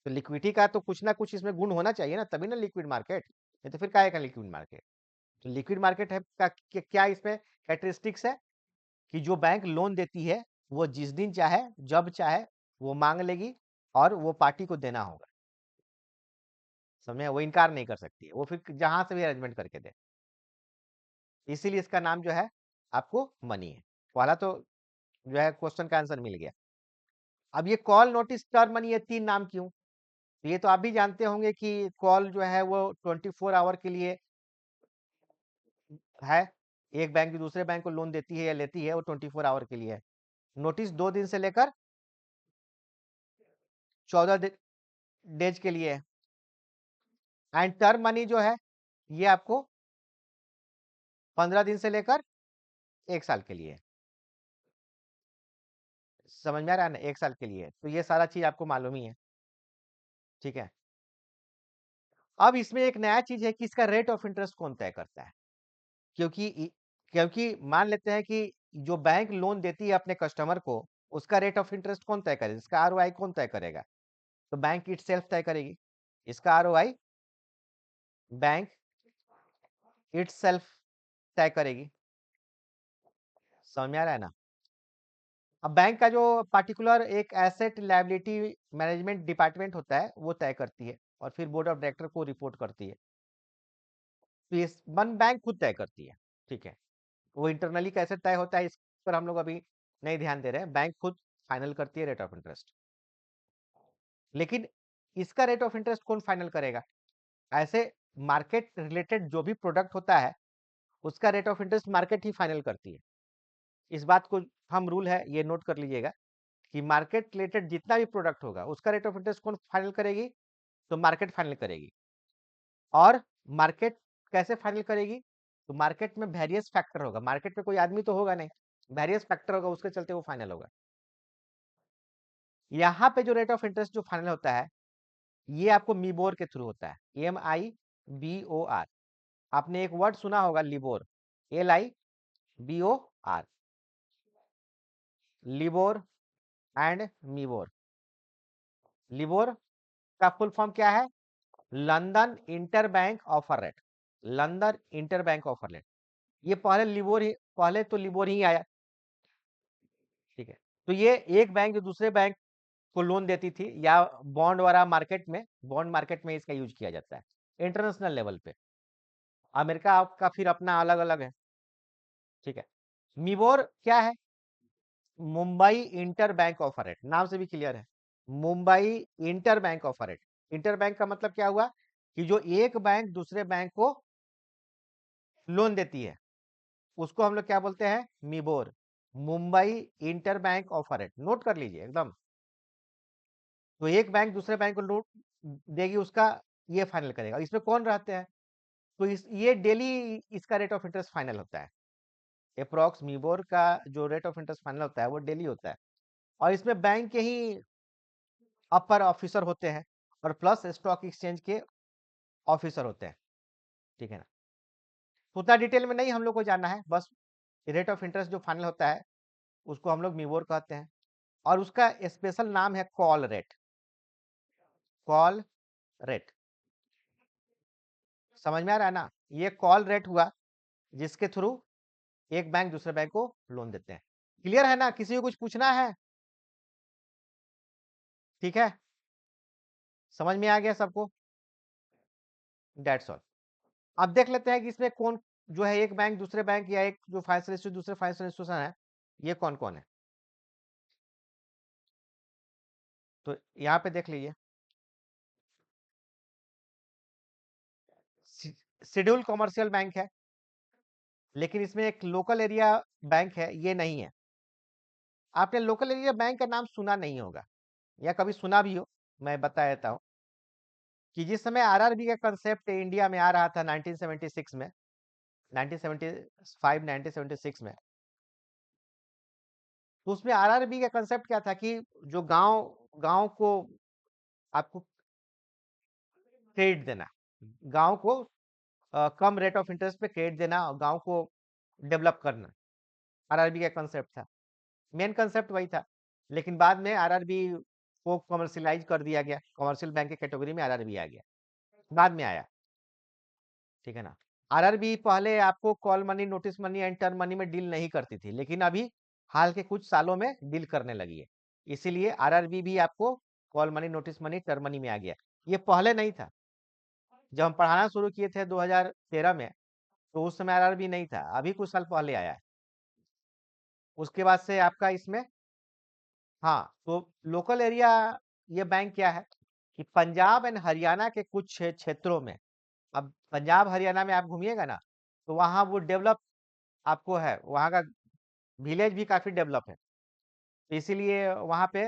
तो लिक्विडिटी का तो कुछ ना कुछ इसमें गुण होना चाहिए ना, तभी ना लिक्विड मार्केट, नहीं तो फिर काहे का लिक्विड मार्केट। तो लिक्विड मार्केट है का क्या इसमें कैरेक्टरिस्टिक्स है कि जो बैंक लोन देती है वो जिस दिन चाहे जब चाहे वो मांग लेगी और वो पार्टी को देना होगा, समझे, वो इनकार नहीं कर सकती है, वो फिर जहां से भी अरेंजमेंट करके दे। इसीलिए इसका नाम जो है आपको मनी है। पहला तो जो है क्वेश्चन का आंसर मिल गया। अब ये कॉल, नोटिस, टर्म मनी, ये तीन नाम क्यों? तो ये तो आप भी जानते होंगे कि कॉल जो है वो 24 आवर के लिए है, एक बैंक भी दूसरे बैंक को लोन देती है या लेती है, वो 24 आवर के लिए है। नोटिस 2 दिन से लेकर 14 डेज के लिए है। एंड टर्म मनी जो है ये आपको 15 दिन से लेकर 1 साल के लिए है। समझ में आ रहा है ना, 1 साल के लिए। तो ये सारा चीज आपको मालूम ही है, ठीक है। अब इसमें एक नया चीज है कि इसका रेट ऑफ इंटरेस्ट कौन तय करता है। क्योंकि क्योंकि मान लेते हैं कि जो बैंक लोन देती है अपने कस्टमर को, उसका रेट ऑफ इंटरेस्ट कौन तय करेगा, इसका आरओआई कौन तय करेगा? तो बैंक इटसेल्फ तय करेगी इसका आरओआई, बैंक इटसेल्फ तय करेगी। समझ में आ रहा है ना। अब बैंक का जो पर्टिकुलर एक एसेट लायबिलिटी मैनेजमेंट डिपार्टमेंट होता है वो तय करती है और फिर बोर्ड ऑफ डायरेक्टर को रिपोर्ट करती है। तो ये वन बैंक खुद तय करती है, ठीक है। वो इंटरनली कैसे तय होता है इस पर हम लोग अभी नहीं ध्यान दे रहे हैं, बैंक खुद फाइनल करती है रेट ऑफ इंटरेस्ट। लेकिन इसका रेट ऑफ इंटरेस्ट कौन फाइनल करेगा? ऐसे मार्केट रिलेटेड जो भी प्रोडक्ट होता है उसका rate of interest market he final करती है। इस बात को हम रूल है ये नोट कर लीजिएगा कि मार्केट रिलेटेड जितना भी प्रोडक्ट होगा उसका रेट ऑफ इंटरेस्ट कौन फाइनल करेगी? तो मार्केट फाइनल करेगी। और मार्केट कैसे फाइनल करेगी? तो मार्केट में वेरियस फैक्टर होगा, मार्केट में कोई आदमी तो होगा नहीं, वेरियस फैक्टर होगा, उसके चलते वो फाइनल होगा। यहाँ पे जो रेट ऑफ इंटरेस्ट जो फाइनल होता है ये आपको मीबोर के थ्रू होता है, MIBOR। आपने एक वर्ड सुना होगा LIBOR, LIBOR, LIBOR and MIBOR. LIBOR का फुल फॉर्म क्या है? London inter bank offer rate, London inter bank offer rate. ये पहले लिबोर ही, पहले तो लिबोर ही आया, ठीक है। तो ये एक बैंक जो दूसरे बैंक को लोन देती थी या बॉन्ड वाला मार्केट में, बॉन्ड मार्केट में इसका यूज किया जाता है इंटरनेशनल लेवल पे। अमेरिका आपका फिर अपना अलग अलग है, ठीक है। मिबोर क्या है? Mumbai inter bank offer rate, नाम से भी क्लियर है, Mumbai inter bank offer rate. Inter bank का मतलब क्या हुआ कि जो एक बैंक दूसरे बैंक को लोन देती है उसको हम लोग क्या बोलते हैं? MIBOR, Mumbai inter bank offer rate. Note कर लीजिए एकदम। तो एक बैंक दूसरे बैंक को लोन देगी, उसका ये फाइनल करेगा। इसमें कौन रहते हैं? तो ये डेली इसका रेट ऑफ इंटरेस्ट फाइनल होता है। अप्रोक्स मिबोर का जो रेट ऑफ इंटरेस्ट फाइनल होता है वो डेली होता है। और इसमें बैंक के ही अपर ऑफिसर होते हैं और प्लस स्टॉक एक्सचेंज के ऑफिसर होते हैं, ठीक है ना। उतना डिटेल में नहीं हम लोग को जानना है, बस रेट ऑफ इंटरेस्ट जो फाइनल होता है उसको हम लोग मिबोर कहते हैं। और उसका स्पेशल नाम है कॉल रेट, कॉल रेट। समझ में आ रहा है ना। ये कॉल रेट हुआ जिसके थ्रू एक बैंक दूसरे बैंक को लोन देते हैं। क्लियर है ना? किसी को कुछ पूछना है? ठीक है, समझ में आ गया सबको? That's all. अब देख लेते हैं कि इसमें कौन जो है, एक बैंक दूसरे बैंक या एक जो फाइनेंशियल इंस्टीट्यूट दूसरे फाइनेंशियल इंस्टीट्यूशन है, ये कौन कौन है। तो यहाँ पे देख लीजिए, शेड्यूल कॉमर्शियल बैंक है, लेकिन इसमें एक लोकल एरिया बैंक है, ये नहीं है। आपने लोकल एरिया बैंक का नाम सुना नहीं होगा या कभी सुना भी हो, मैं बता देता हूँ कि जिस समय आरआरबी का कंसेप्ट इंडिया में आ रहा था 1976 में, 1975 1976 में, तो उसमें आरआरबी का कंसेप्ट क्या था कि जो गांव गांव को आपको क्रेडिट देना, गांव को कम रेट ऑफ इंटरेस्ट पे क्रेडिट देना और गांव को डेवलप करना, आरआरबी का कंसेप्ट था। मेन कंसेप्ट वही था, लेकिन बाद में आरआरबी को कमर्शियलाइज कर दिया गया, कमर्शियल बैंक की कैटेगरी में आरआरबी आ गया, बाद में आया। ठीक है ना। आरआरबी पहले आपको call money, notice money and term money में डील नहीं करती थी, लेकिन अभी हाल के कुछ सालों में डील करने लगी है, इसीलिए आरआरबी भी आपको call money, notice money, term money में आ गया। ये पहले नहीं था। जब हम पढ़ाना शुरू किए थे 2013 में, तो उस समय आरआरबी नहीं था, अभी कुछ साल पहले आया है। उसके बाद से आपका इसमें, हाँ, तो लोकल एरिया ये बैंक क्या है कि पंजाब एंड हरियाणा के कुछ क्षेत्रों में, अब पंजाब हरियाणा में आप घूमिएगा ना, तो वहाँ वो डेवलप आपको है, वहाँ का विलेज भी काफी डेवलप है, तो इसीलिए वहाँ पे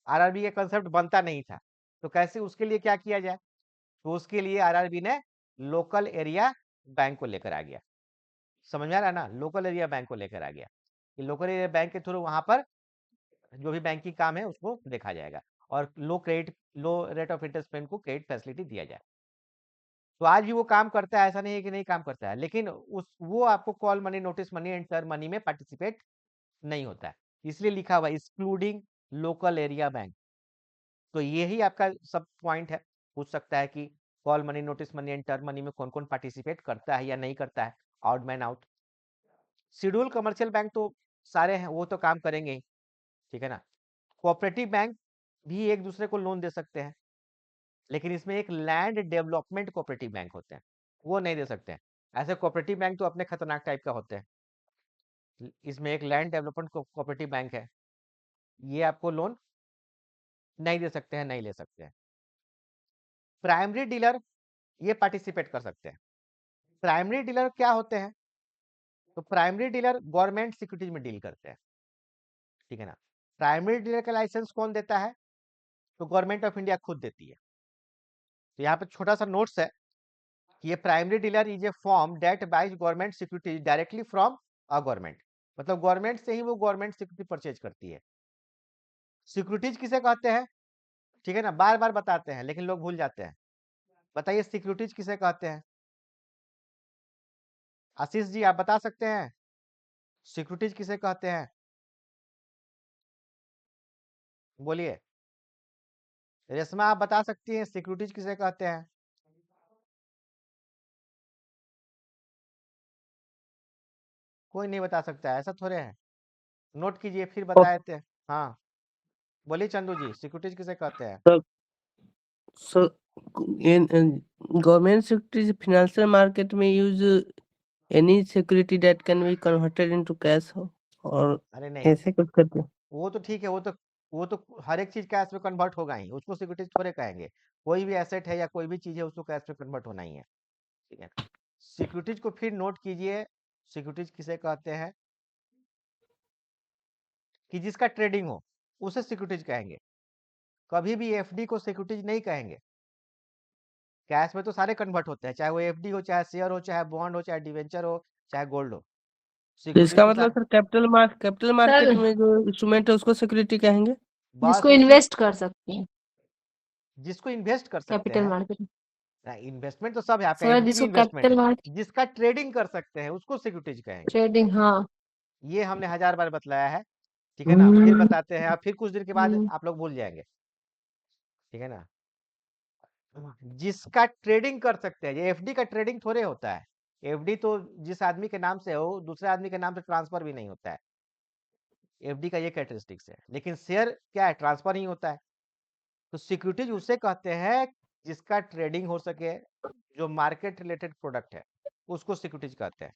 आरआरबी का कंसेप्ट बनता नहीं था। तो कैसे, उसके लिए क्या किया जाए, तो उसके लिए आरआरबी ने लोकल एरिया बैंक को लेकर आ गया। समझ में आ रहा है ना, लोकल एरिया बैंक को लेकर आ गया कि लोकल एरिया बैंक के थ्रू वहाँ पर जो भी बैंकिंग काम है उसको देखा जाएगा, और लो रेट ऑफ इंटरेस्ट पे को क्रेडिट फैसिलिटी दिया जाए। तो आज भी वो काम करता है, ऐसा नहीं है कि नहीं काम करता है, लेकिन उस वो आपको call money, notice money and term money में पार्टिसिपेट नहीं होता है, इसलिए लिखा हुआ एक्सक्लूडिंग लोकल एरिया बैंक। तो यही आपका सब पॉइंट है, पूछ सकता है कि call money, notice money and term money में कौन कौन पार्टिसिपेट करता है या नहीं करता है, out man out. Schedule commercial bank तो सारे हैं, वो तो काम करेंगे ही। ठीक है ना। कोऑपरेटिव बैंक भी एक दूसरे को लोन दे सकते हैं, लेकिन इसमें एक लैंड डेवलपमेंट कोऑपरेटिव बैंक होते हैं, वो नहीं दे सकते हैं। ऐसे कोऑपरेटिव बैंक तो अपने खतरनाक टाइप का होते हैं। इसमें एक लैंड डेवलपमेंट कोऑपरेटिव बैंक है, ये आपको लोन नहीं दे सकते हैं, नहीं ले सकते हैं। प्राइमरी डीलर ये पार्टिसिपेट कर सकते हैं। प्राइमरी डीलर क्या होते हैं, तो प्राइमरी डीलर गवर्नमेंट सिक्योरिटीज में डील करते हैं। ठीक है ना। प्राइमरी डीलर का लाइसेंस कौन देता है, तो गवर्नमेंट ऑफ इंडिया खुद देती है। तो यहाँ पे छोटा सा नोट्स है कि ये primary dealer is a form that buys government securities directly from a government, मतलब गवर्नमेंट से ही वो गवर्नमेंट सिक्योरिटी परचेज करती है। सिक्योरिटीज किसे कहते हैं, ठीक है ना, बार बार बताते हैं लेकिन लोग भूल जाते हैं। बताइए सिक्योरिटीज किसे कहते हैं, आशीष जी आप बता सकते हैं सिक्योरिटीज किसे कहते हैं, बोलिए। रेशमा आप बता सकती हैं सिक्योरिटीज किसे कहते हैं। कोई नहीं बता सकता है, ऐसा थोड़े है। नोट कीजिए फिर बताए थे। हाँ बोलिए चंदू जी, सिक्योरिटीज किसे कहते हैं। So, so in government securities, financial market may use any security that can be converted into cash और अरे नहीं, ऐसे कुछ करते हैं। वो तो ठीक है, वो तो हर एक चीज कैश में कन्वर्ट होगा ही, उसको सिक्योरिटीज थोड़े कहेंगे। कोई भी एसेट है या कोई भी चीज है उसको कैश में कन्वर्ट होना ही है। ठीक है। सिक्योरिटीज को फिर नोट कीजिए, सिक्योरिटीज किसे कहते हैं कि जिसका ट्रेडिंग हो उसे सिक्योरिटीज कहेंगे। कभी भी एफडी को सिक्योरिटीज नहीं कहेंगे। कैश में तो सारे कन्वर्ट होते हैं, चाहे वो एफडी हो, चाहे शेयर हो, चाहे बॉन्ड हो, चाहे डिवेंचर हो, चाहे गोल्ड हो, तो सिक्योरिटीज इसका तो मतलब सारे। सर कैपिटल मार्केट सर में जो इंस्ट्रूमेंट है उसको सिक्योरिटी कहेंगे। बस जिसको उसी, इन्वेस्ट कर सकते हैं जिसको इन्वेस्ट कर सकते कैपिटल हैं। मार्केट। इन्वेस्टमेंट तो सब है, आपका सर एफडी भी जिसको इन्वेस्टमेंट कैपिटल है। मार्केट जिसका ट्रेडिंग कर सकते हैं उसको सिक्योरिटीज कहेंगे। ट्रेडिंग, हाँ। ये हमने 1000 बार बतलाया है। ठीक है ना, फिर बताते हैं, अब फिर कुछ देर के बाद हम्म, आप लोग भूल जाएंगे। ठीक है ना। जिसका ट्रेडिंग कर सकते हैं, ये एफडी का ट्रेडिंग थोड़े होता है। एफडी तो जिस आदमी के नाम से हो दूसरे आदमी के नाम से ट्रांसफर भी नहीं होता है, एफडी का ये कैरेक्टरिस्टिक्स है। लेकिन शेयर क्या है, ट्रांसफर ही होता है। तो सिक्योरिटीज उसे कहते हैं जिसका ट्रेडिंग हो सके, जो मार्केट रिलेटेड प्रोडक्ट है उसको सिक्योरिटीज कहते हैं।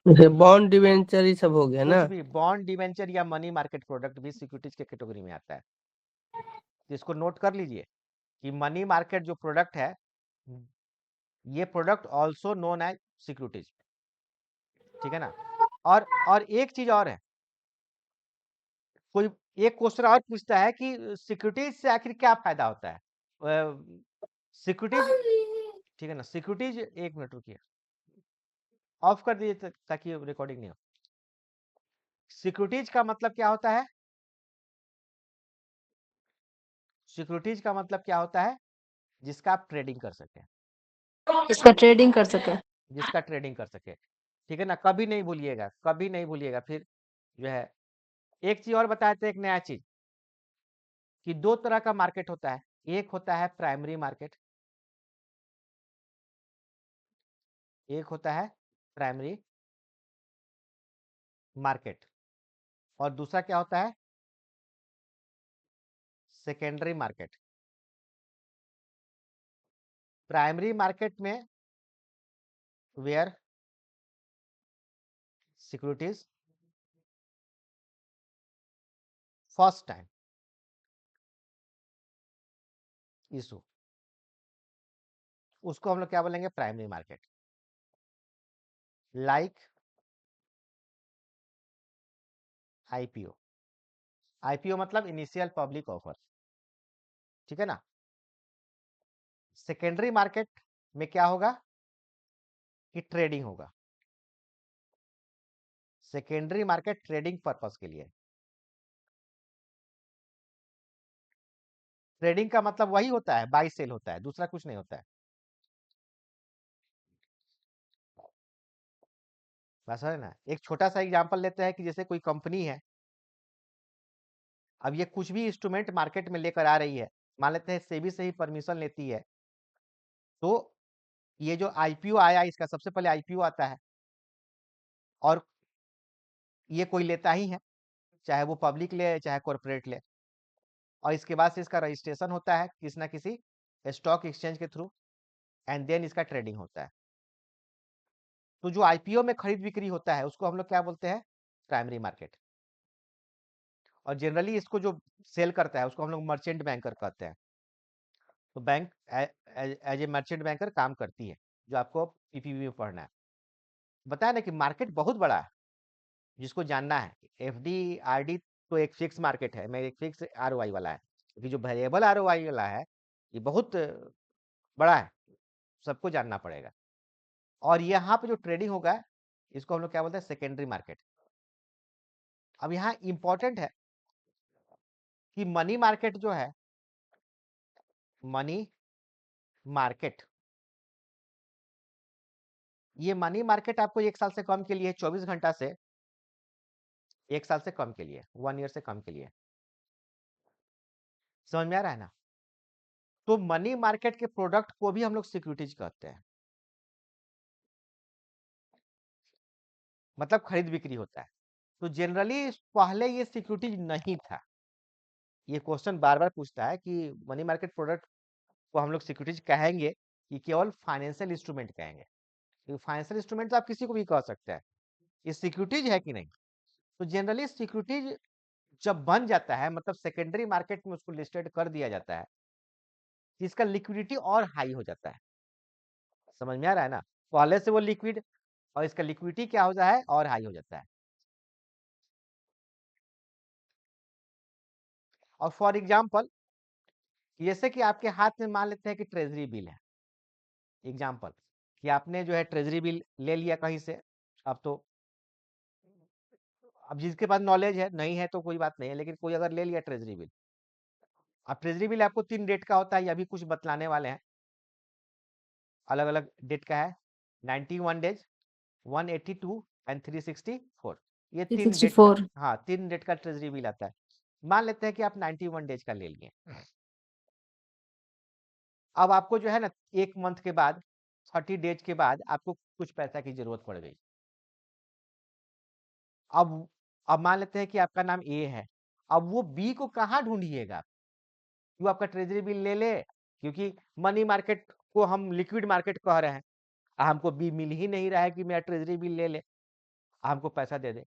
जैसे बॉन्ड डिवेंचर ये सब हो गया कुछ ना। भी बॉन्ड, डिवेंचर या मनी मार्केट प्रोडक्ट भी सिक्योरिटीज के कैटेगरी में आता है। तो इसको नोट कर लीजिए कि मनी मार्केट जो प्रोडक्ट है, ये product also known as securities. ठीक है ना। और एक चीज और है, कोई एक क्वेश्चन और पूछता है कि सिक्योरिटीज से आखिर क्या फायदा होता है। सिक्योरिटीज, ठीक है ना, सिक्योरिटीज, एक मिनट रुकिए, ऑफ कर दीजिए ताकि रिकॉर्डिंग नहीं हो। सिक्योरिटीज का मतलब क्या होता है? सिक्योरिटीज का मतलब क्या होता है? जिसका आप ट्रेडिंग कर सके, इसका ट्रेडिंग कर सके। जिसका ट्रेडिंग कर सके, ठीक है ना? कभी नहीं भूलिएगा, कभी नहीं भूलिएगा। फिर जो है, एक चीज और बताते हैं, एक नया चीज, कि दो तरह का मार्केट होता है। एक होता है प्राइमरी मार्केट, एक होता है प्राइमरी मार्केट, और दूसरा क्या होता है? Secondary market. प्राइमरी मार्केट में where securities first time issue, उसको हम लोग क्या बोलेंगे? Primary market. Like IPO. IPO मतलब इनिशियल पब्लिक ऑफर, ठीक है ना? सेकेंडरी मार्केट में क्या होगा? कि ट्रेडिंग होगा। सेकेंडरी मार्केट ट्रेडिंग पर्पस के लिए। ट्रेडिंग का मतलब वही होता है, बाई सेल होता है, दूसरा कुछ नहीं होता है। बस है ना? एक छोटा सा एग्जांपल लेते हैं कि जैसे कोई कंपनी है, अब ये कुछ भी इंस्ट्रूमेंट मार्केट में लेकर आ रही है, मान लेते हैं सेबी से ही परमिशन लेती है, तो ये जो आईपीओ आया, इसका सबसे पहले आईपीओ आता है, और ये कोई लेता ही है, चाहे वो पब्लिक ले चाहे कॉर्पोरेट ले, और इसके बाद से इसका रजिस्ट्रेशन होता है किसी ना किसी स्टॉक एक्सचेंज के थ्रू, एंड देन इसका ट्रेडिंग होता है। तो जो आईपीओ में खरीद बिक्री होता है, उसको हम लोग क्या बोलते हैं? Primary market. और जनरली इसको जो सेल करता है, उसको हम लोग मर्चेंट बैंकर कहते हैं। तो bank as a merchant banker काम करती है, जो आपको पीपीबी में पढ़ना है। बताया ना कि मार्केट बहुत बड़ा है, जिसको जानना है। एफडी आरडी तो एक फिक्स मार्केट है, मैं एक फिक्स आरओआई वाला है, क्योंकि जो वेरिएबल आरओआई वाला है, ये बहुत बड़ा है, सबको जानना पड़ेगा। और यहाँ पे जो ट्रेडिंग होगा, इसको हम लोग क्या बोलते हैं? Secondary market. अब यहाँ इंपॉर्टेंट है कि मनी मार्केट जो है, मनी मार्केट, ये मनी मार्केट आपको 1 साल से कम के लिए, 24 घंटा से 1 साल से कम के लिए, 1 ईयर से कम के लिए। समझ में आ रहा है ना? तो मनी मार्केट के प्रोडक्ट को भी हम लोग सिक्योरिटीज कहते हैं, मतलब खरीद बिक्री होता है। तो जनरली पहले ये सिक्योरिटीज नहीं था। ये क्वेश्चन बार बार पूछता है कि मनी मार्केट प्रोडक्ट को हम लोग सिक्योरिटीज कहेंगे कि केवल फाइनेंशियल इंस्ट्रूमेंट कहेंगे? क्योंकि फाइनेंशियल इंस्ट्रूमेंट तो आप किसी को भी कह सकते हैं, ये सिक्योरिटीज है कि नहीं? तो जनरली सिक्योरिटीज जब बन जाता है, मतलब सेकेंडरी मार्केट में उसको लिस्टेड कर दिया जाता है, इसका लिक्विडिटी और हाई हो जाता है। समझ में आ रहा है ना? पहले से वो लिक्विड, और इसका लिक्विडिटी क्या हो जाता है? और हाई हो जाता है। और फॉर एग्जाम्पल, जैसे कि आपके हाथ में मान लेते हैं कि ट्रेजरी बिल है, एग्जाम्पल, कि आपने जो है ट्रेजरी बिल ले लिया कहीं से। अब तो, अब जिसके पास नॉलेज है, नहीं है तो कोई बात नहीं है, लेकिन कोई अगर ले लिया ट्रेजरी बिल, अब ट्रेजरी बिल आपको 3 डेट का होता है, ये अभी कुछ बतलाने वाले हैं, अलग अलग डेट का है। 91 डेज, 182 एंड 364, ये 3 डेट का, 364। हाँ 3 डेट का ट्रेजरी बिल आता है। मान लेते हैं कि आप 91 डेज का ले लिए। अब आपको जो है ना, 1 मंथ के बाद, 30 डेज के बाद आपको कुछ पैसा की जरूरत पड़ गई। अब अब मान लेते हैं कि आपका नाम ए है, अब वो बी को कहाँ ढूंढिएगा? वो आपका ट्रेजरी बिल ले ले, क्योंकि मनी मार्केट को हम लिक्विड मार्केट कह रहे हैं, हमको बी मिल ही नहीं रहा है कि मेरा ट्रेजरी बिल ले ले, हमको पैसा दे दे।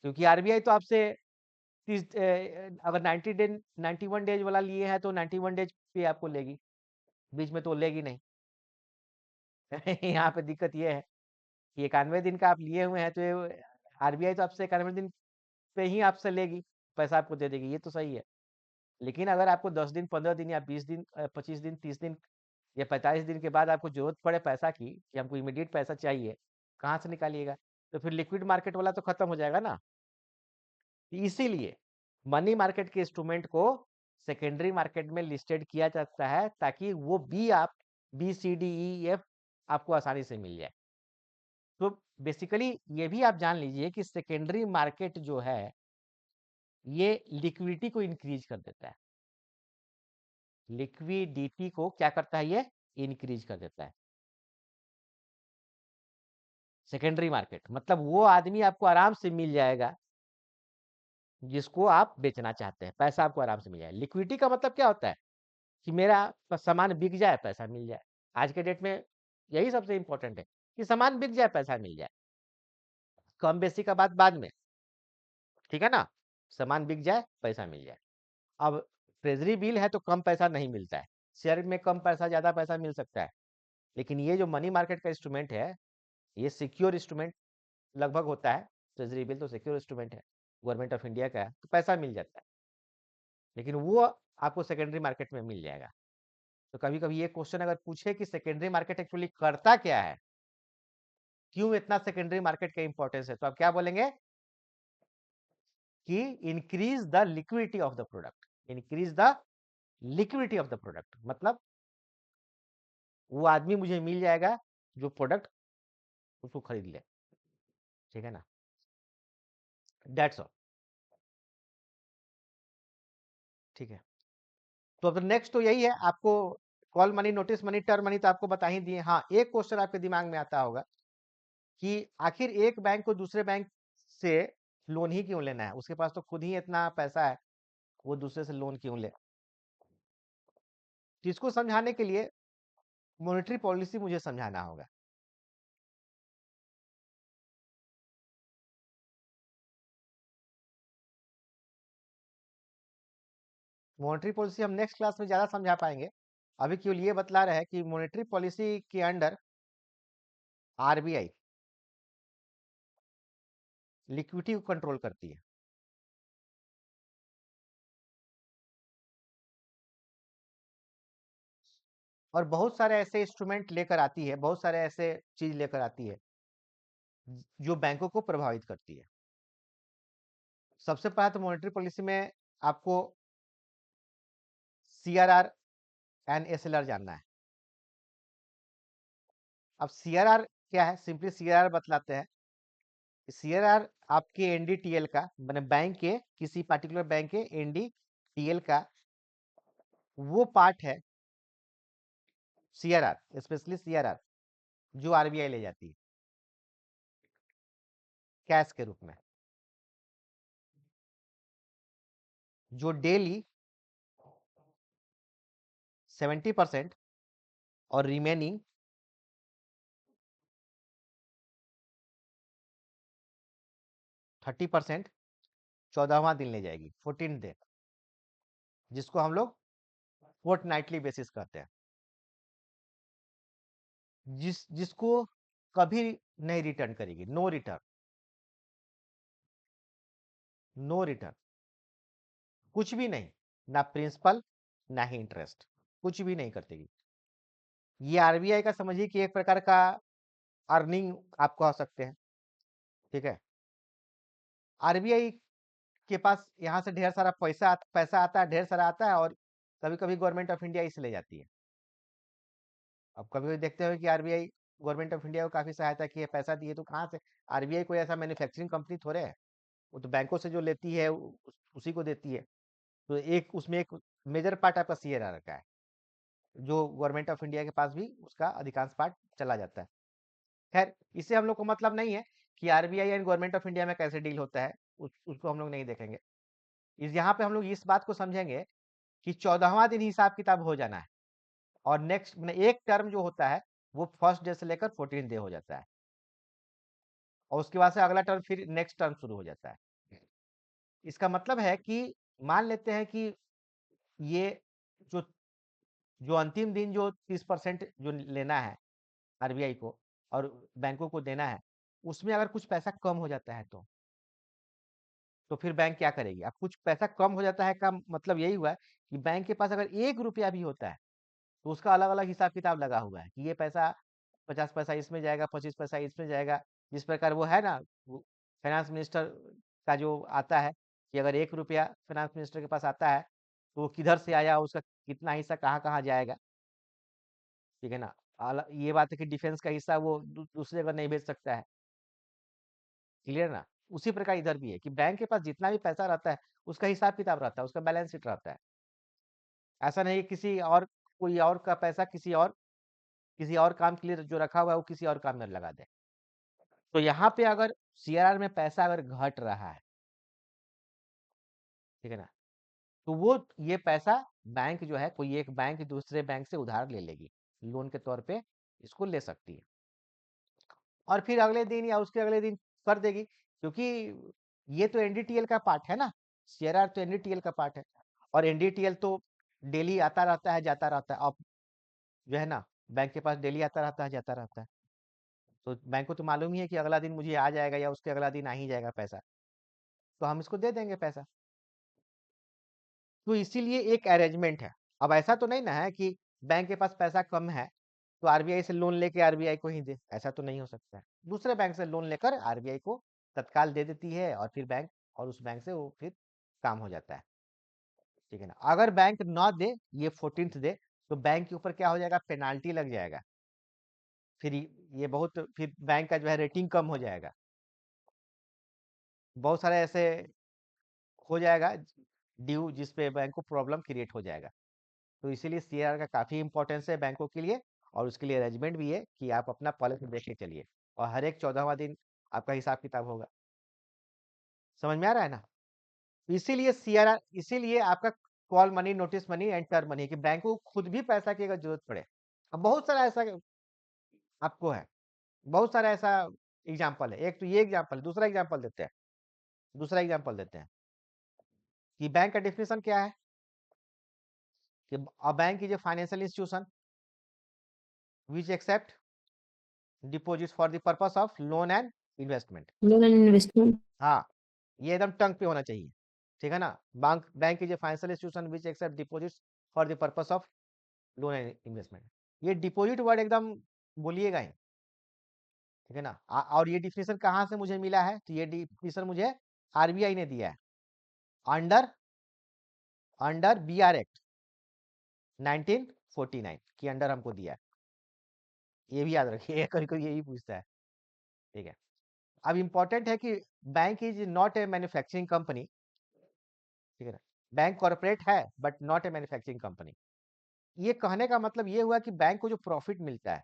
क्योंकि आरबीआई तो आपसे अगर 91 डेज वाला लिए हैं तो 91 डेज पे आपको लेगी, बीच में तो लेगी नहीं। यहाँ पे दिक्कत ये है कि 91 दिन का आप लिए हुए हैं, तो आरबीआई तो आपसे 91 दिन पे ही आपसे लेगी, पैसा आपको दे देगी, ये तो सही है। लेकिन अगर आपको 10 दिन, 15 दिन, या 20 दिन, 25 दिन, 30 दिन या 45 दिन के बाद आपको जरूरत पड़े पैसा की, कि हमको इमीडिएट पैसा चाहिए, कहाँ से निकालिएगा? तो फिर लिक्विड मार्केट वाला तो खत्म हो जाएगा ना। इसीलिए मनी मार्केट के इंस्ट्रूमेंट को सेकेंडरी मार्केट में लिस्टेड किया जाता है ताकि वो B C D E F आपको आसानी से मिल जाए। तो बेसिकली ये भी आप जान लीजिए कि सेकेंडरी मार्केट जो है ये लिक्विडिटी को इंक्रीज कर देता है। लिक्विडिटी को क्या करता है, ये इंक्रीज कर देता है। सेकेंडरी मार्केट मतलब वो आदमी आपको आराम से मिल जाएगा जिसको आप बेचना चाहते हैं, पैसा आपको आराम से मिल जाए। लिक्विडिटी का मतलब क्या होता है कि मेरा सामान बिक जाए, पैसा मिल जाए। आज के डेट में यही सबसे इंपॉर्टेंट है कि सामान बिक जाए, पैसा मिल जाए। कम बेसी का बात बाद में, ठीक है ना। सामान बिक जाए, पैसा मिल जाए। अब ट्रेजरी बिल है तो कम पैसा नहीं मिलता है, शेयर में कम पैसा ज्यादा पैसा मिल सकता है, लेकिन ये जो मनी मार्केट का इंस्ट्रूमेंट है ये सिक्योर इंस्ट्रूमेंट लगभग होता है। ट्रेजरी बिल तो सिक्योर इंस्ट्रूमेंट है, गवर्नमेंट ऑफ इंडिया का है, तो पैसा मिल जाता है, लेकिन वो आपको सेकेंडरी मार्केट में मिल जाएगा। तो कभी कभी ये क्वेश्चन अगर पूछे कि सेकेंडरी मार्केट एक्चुअली करता क्या है, क्यों इतना सेकेंडरी मार्केट का इंपॉर्टेंस है, तो आप क्या बोलेंगे कि increase the liquidity of the product. Increase the liquidity of the product मतलब वो आदमी मुझे मिल जाएगा जो प्रोडक्ट उसको खरीद ले, ठीक है ना। दैट्स ऑल, ठीक है। तो अब नेक्स्ट तो यही है, आपको call money, notice money, term money तो आपको बता ही दिए। हाँ, एक क्वेश्चन आपके दिमाग में आता होगा कि आखिर एक बैंक को दूसरे बैंक से लोन ही क्यों लेना है, उसके पास तो खुद ही इतना पैसा है, वो दूसरे से लोन क्यों ले। तो इसको समझाने के लिए मॉनेटरी पॉलिसी मुझे समझाना होगा। मॉनेटरी पॉलिसी हम नेक्स्ट क्लास में ज्यादा समझा पाएंगे, अभी केवल ये बतला रहे हैं कि मॉनेटरी पॉलिसी के अंडर आरबीआई लिक्विडिटी को कंट्रोल करती है। और बहुत सारे ऐसे इंस्ट्रूमेंट लेकर आती है, बहुत सारे ऐसे चीज लेकर आती है जो बैंकों को प्रभावित करती है। सबसे पहले तो मॉनेटरी पॉलिसी में आपको सीआरआर एंड एसएलआर जानना है। अब सीआरआर क्या है, सिंपली सीआरआर बतलाते हैं। सीआरआर आपके एनडीटीएल का, मैंने बैंक के किसी पार्टिकुलर बैंक के एनडीटीएल का वो पार्ट है सीआरआर, स्पेशली सीआरआर जो आरबीआई ले जाती है कैश के रूप में, जो डेली 70% और रिमेनिंग 30% 14वां दिन ले जाएगी, 14 डे, जिसको हम लोग फोर्टनाइटली बेसिस करते हैं, जिसको कभी नहीं रिटर्न करेगी। नो रिटर्न, नो रिटर्न, कुछ भी नहीं, ना प्रिंसिपल ना ही इंटरेस्ट, कुछ भी नहीं करतेगी। ये आरबीआई का समझिए कि एक प्रकार का अर्निंग आप कह सकते हैं, ठीक है। आरबीआई के पास यहाँ से ढेर सारा पैसा आता है, ढेर सारा आता है, और कभी कभी गवर्नमेंट ऑफ इंडिया इसे ले जाती है। अब कभी कभी देखते हो कि आरबीआई गवर्नमेंट ऑफ इंडिया को काफी सहायता की है, पैसा दिए, तो कहाँ से, आरबीआई कोई ऐसा मैन्युफैक्चरिंग कंपनी थोड़े है, वो तो बैंकों से जो लेती है उसी को देती है। तो एक उसमें एक मेजर पार्ट आपका सीआरआर का है, जो गवर्नमेंट ऑफ इंडिया के पास भी उसका अधिकांश पार्ट चला जाता है। खैर, इससे हम लोग को मतलब नहीं है कि RBI and government of India में कैसे डील होता है, उसको हम लोग नहीं देखेंगे। इस यहाँ पे हम लोग इस बात को समझेंगे कि 14वां दिन हिसाब किताब हो जाना है, और नेक्स्ट एक टर्म जो होता है वो फर्स्ट डे से लेकर 14 डे हो जाता है, और उसके बाद से अगला टर्म, फिर नेक्स्ट टर्म शुरू हो जाता है। इसका मतलब है कि मान लेते हैं कि ये जो जो अंतिम दिन जो 30% जो लेना है आरबीआई को और बैंकों को देना है, उसमें अगर कुछ पैसा कम हो जाता है तो फिर बैंक क्या करेगी। अब कुछ पैसा कम हो जाता है का मतलब यही हुआ कि बैंक के पास अगर 1 रुपया भी होता है तो उसका अलग अलग हिसाब किताब लगा हुआ है कि ये पैसा 50 पैसा इसमें जाएगा, 25 पैसा इसमें जाएगा। जिस प्रकार वो है ना, फाइनेंस मिनिस्टर का जो आता है कि अगर 1 रुपया फाइनेंस मिनिस्टर के पास आता है, तो वो किधर से आया, उसका कितना हिस्सा कहाँ-कहाँ जाएगा, ठीक है ना? ये बात है कि डिफेंस का हिस्सा वो दूसरी जगह नहीं भेज सकता है, क्लियर ना? उसी प्रकार इधर भी है कि बैंक के पास जितना भी पैसा रहता है, उसका हिसाब-किताब रहता है, उसका बैलेंस शीट रहता है। ऐसा नहीं है किसी और कोई और का पैसा किसी और काम के लिए जो रखा हुआ है, वो किसी और काम में लगा दे। तो यहाँ पे अगर सीआरआर में पैसा अगर घट रहा है, ठीक है ना? तो वो ये पैसा बैंक जो है, कोई एक बैंक दूसरे बैंक से उधार ले लेगी, लोन के तौर पे इसको ले सकती है, और फिर अगले दिन या उसके अगले दिन कर देगी, क्योंकि ये तो एनडीटीएल का पार्ट है ना, सीआरआर तो एनडीटीएल का पार्ट है, और एनडीटीएल तो डेली आता रहता है, जाता रहता है। अब जो है ना, बैंक के पास डेली आता रहता है, जाता रहता है, तो बैंक को तो मालूम ही है कि अगला दिन मुझे आ जाएगा या उसके अगला दिन आ ही जाएगा पैसा, तो हम इसको दे देंगे पैसा। तो इसीलिए एक अरेंजमेंट है। अब ऐसा तो नहीं ना है कि बैंक के पास पैसा कम है, तो आरबीआई से लोन लेके आरबीआई को ही दे, ऐसा तो नहीं हो सकता है। दूसरे बैंक से लोन लेकर आरबीआई को तत्काल दे देती है, और फिर बैंक, और उस बैंक से वो फिर काम हो जाता है, ठीक है ना? अगर बैंक ना दे, ये 14th दे, तो बैंक के ऊपर क्या हो जाएगा, पेनाल्टी लग जाएगा, फिर ये बहुत, फिर बैंक का जो है रेटिंग कम हो जाएगा, बहुत सारे ऐसे हो जाएगा ड्यू, जिसपे बैंक को प्रॉब्लम क्रिएट हो जाएगा। तो इसीलिए सीआर का काफ़ी इंपॉर्टेंस है बैंकों के लिए, और उसके लिए अरेंजमेंट भी है कि आप अपना पॉलिसी देख के चलिए, और हर एक 14वां दिन आपका हिसाब किताब होगा। समझ में आ रहा है ना? इसीलिए सीआरआर, इसीलिए आपका call money, notice money and term money, कि बैंक को खुद भी पैसा की अगर जरूरत पड़े। अब बहुत सारा ऐसा आपको है, बहुत सारा ऐसा एग्जाम्पल है। एक तो ये एग्जाम्पल है, दूसरा एग्जाम्पल देते हैं, दूसरा एग्जाम्पल देते हैं कि बैंक का डेफिनेशन क्या है, कि a bank is a financial institution which accept deposit for the purpose of loan and investment. Loan and investment. हाँ, ये एकदम टंग पे होना चाहिए, ठीक है ना? Bank bank is a financial institution which accept deposits for the purpose of loan and investment. ये डिपॉजिट वर्ड एकदम बोलिएगा ही, ठीक है ना? और ये डिफिनेशन कहाँ से मुझे मिला है, तो ये डिफिनेशन मुझे आरबीआई ने दिया है, अंडर अंडर बीआर एक्ट 1949 के अंडर हमको दिया है। ये भी याद रखिए, कभी कोई यही पूछता है, ठीक है? अब इम्पोर्टेंट है कि bank is not a manufacturing company, ठीक है ना? बैंक कॉर्पोरेट है but not a manufacturing company. ये कहने का मतलब ये हुआ कि बैंक को जो प्रॉफिट मिलता है,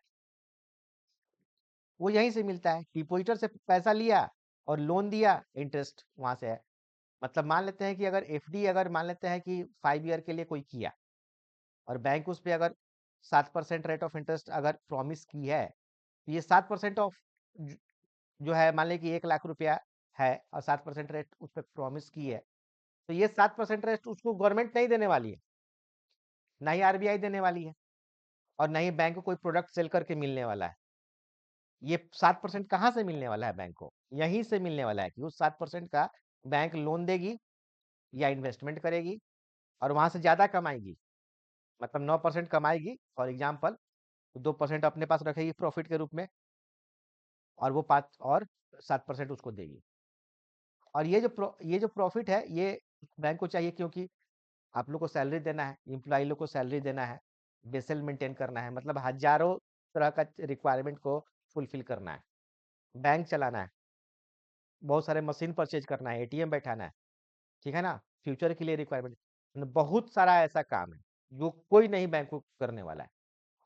वो यहीं से मिलता है, डिपॉजिटर से पैसा लिया और लोन दिया, इंटरेस्ट वहां से है। मतलब मान लेते हैं कि अगर एफडी, अगर मान लेते हैं कि 5 ईयर के लिए कोई किया, और बैंक उस पे अगर 7% रेट ऑफ इंटरेस्ट अगर प्रॉमिस की है, तो ये 7% ऑफ जो है, मान लें कि 1 लाख रुपया है, और 7% रेट उस पर प्रॉमिस की है, तो ये 7% रेट उसको गवर्नमेंट नहीं देने वाली है, ना ही आरबीआई देने वाली है, और ना ही बैंक को कोई प्रोडक्ट सेल करके मिलने वाला है। ये 7% कहाँ से मिलने वाला है बैंक को? यहीं से मिलने वाला है कि उस 7% का बैंक लोन देगी या इन्वेस्टमेंट करेगी, और वहां से ज्यादा कमाएगी, मतलब 9% कमाएगी फॉर एग्जाम्पल, तो 2% अपने पास रखेगी प्रॉफिट के रूप में, और वो 7% उसको देगी। और ये जो प्रॉफिट है, ये बैंक को चाहिए, क्योंकि आप लोग को सैलरी देना है, एम्प्लॉय लोग को सैलरी देना है, बेसल मेंटेन करना है, मतलब हजारों तरह का रिक्वायरमेंट को फुलफिल करना है, बैंक चलाना है, बहुत सारे मशीन परचेज करना है, एटीएम बैठाना है, ठीक है ना? फ्यूचर के लिए रिक्वायरमेंट, बहुत सारा ऐसा काम है जो कोई नहीं बैंक को करने वाला है,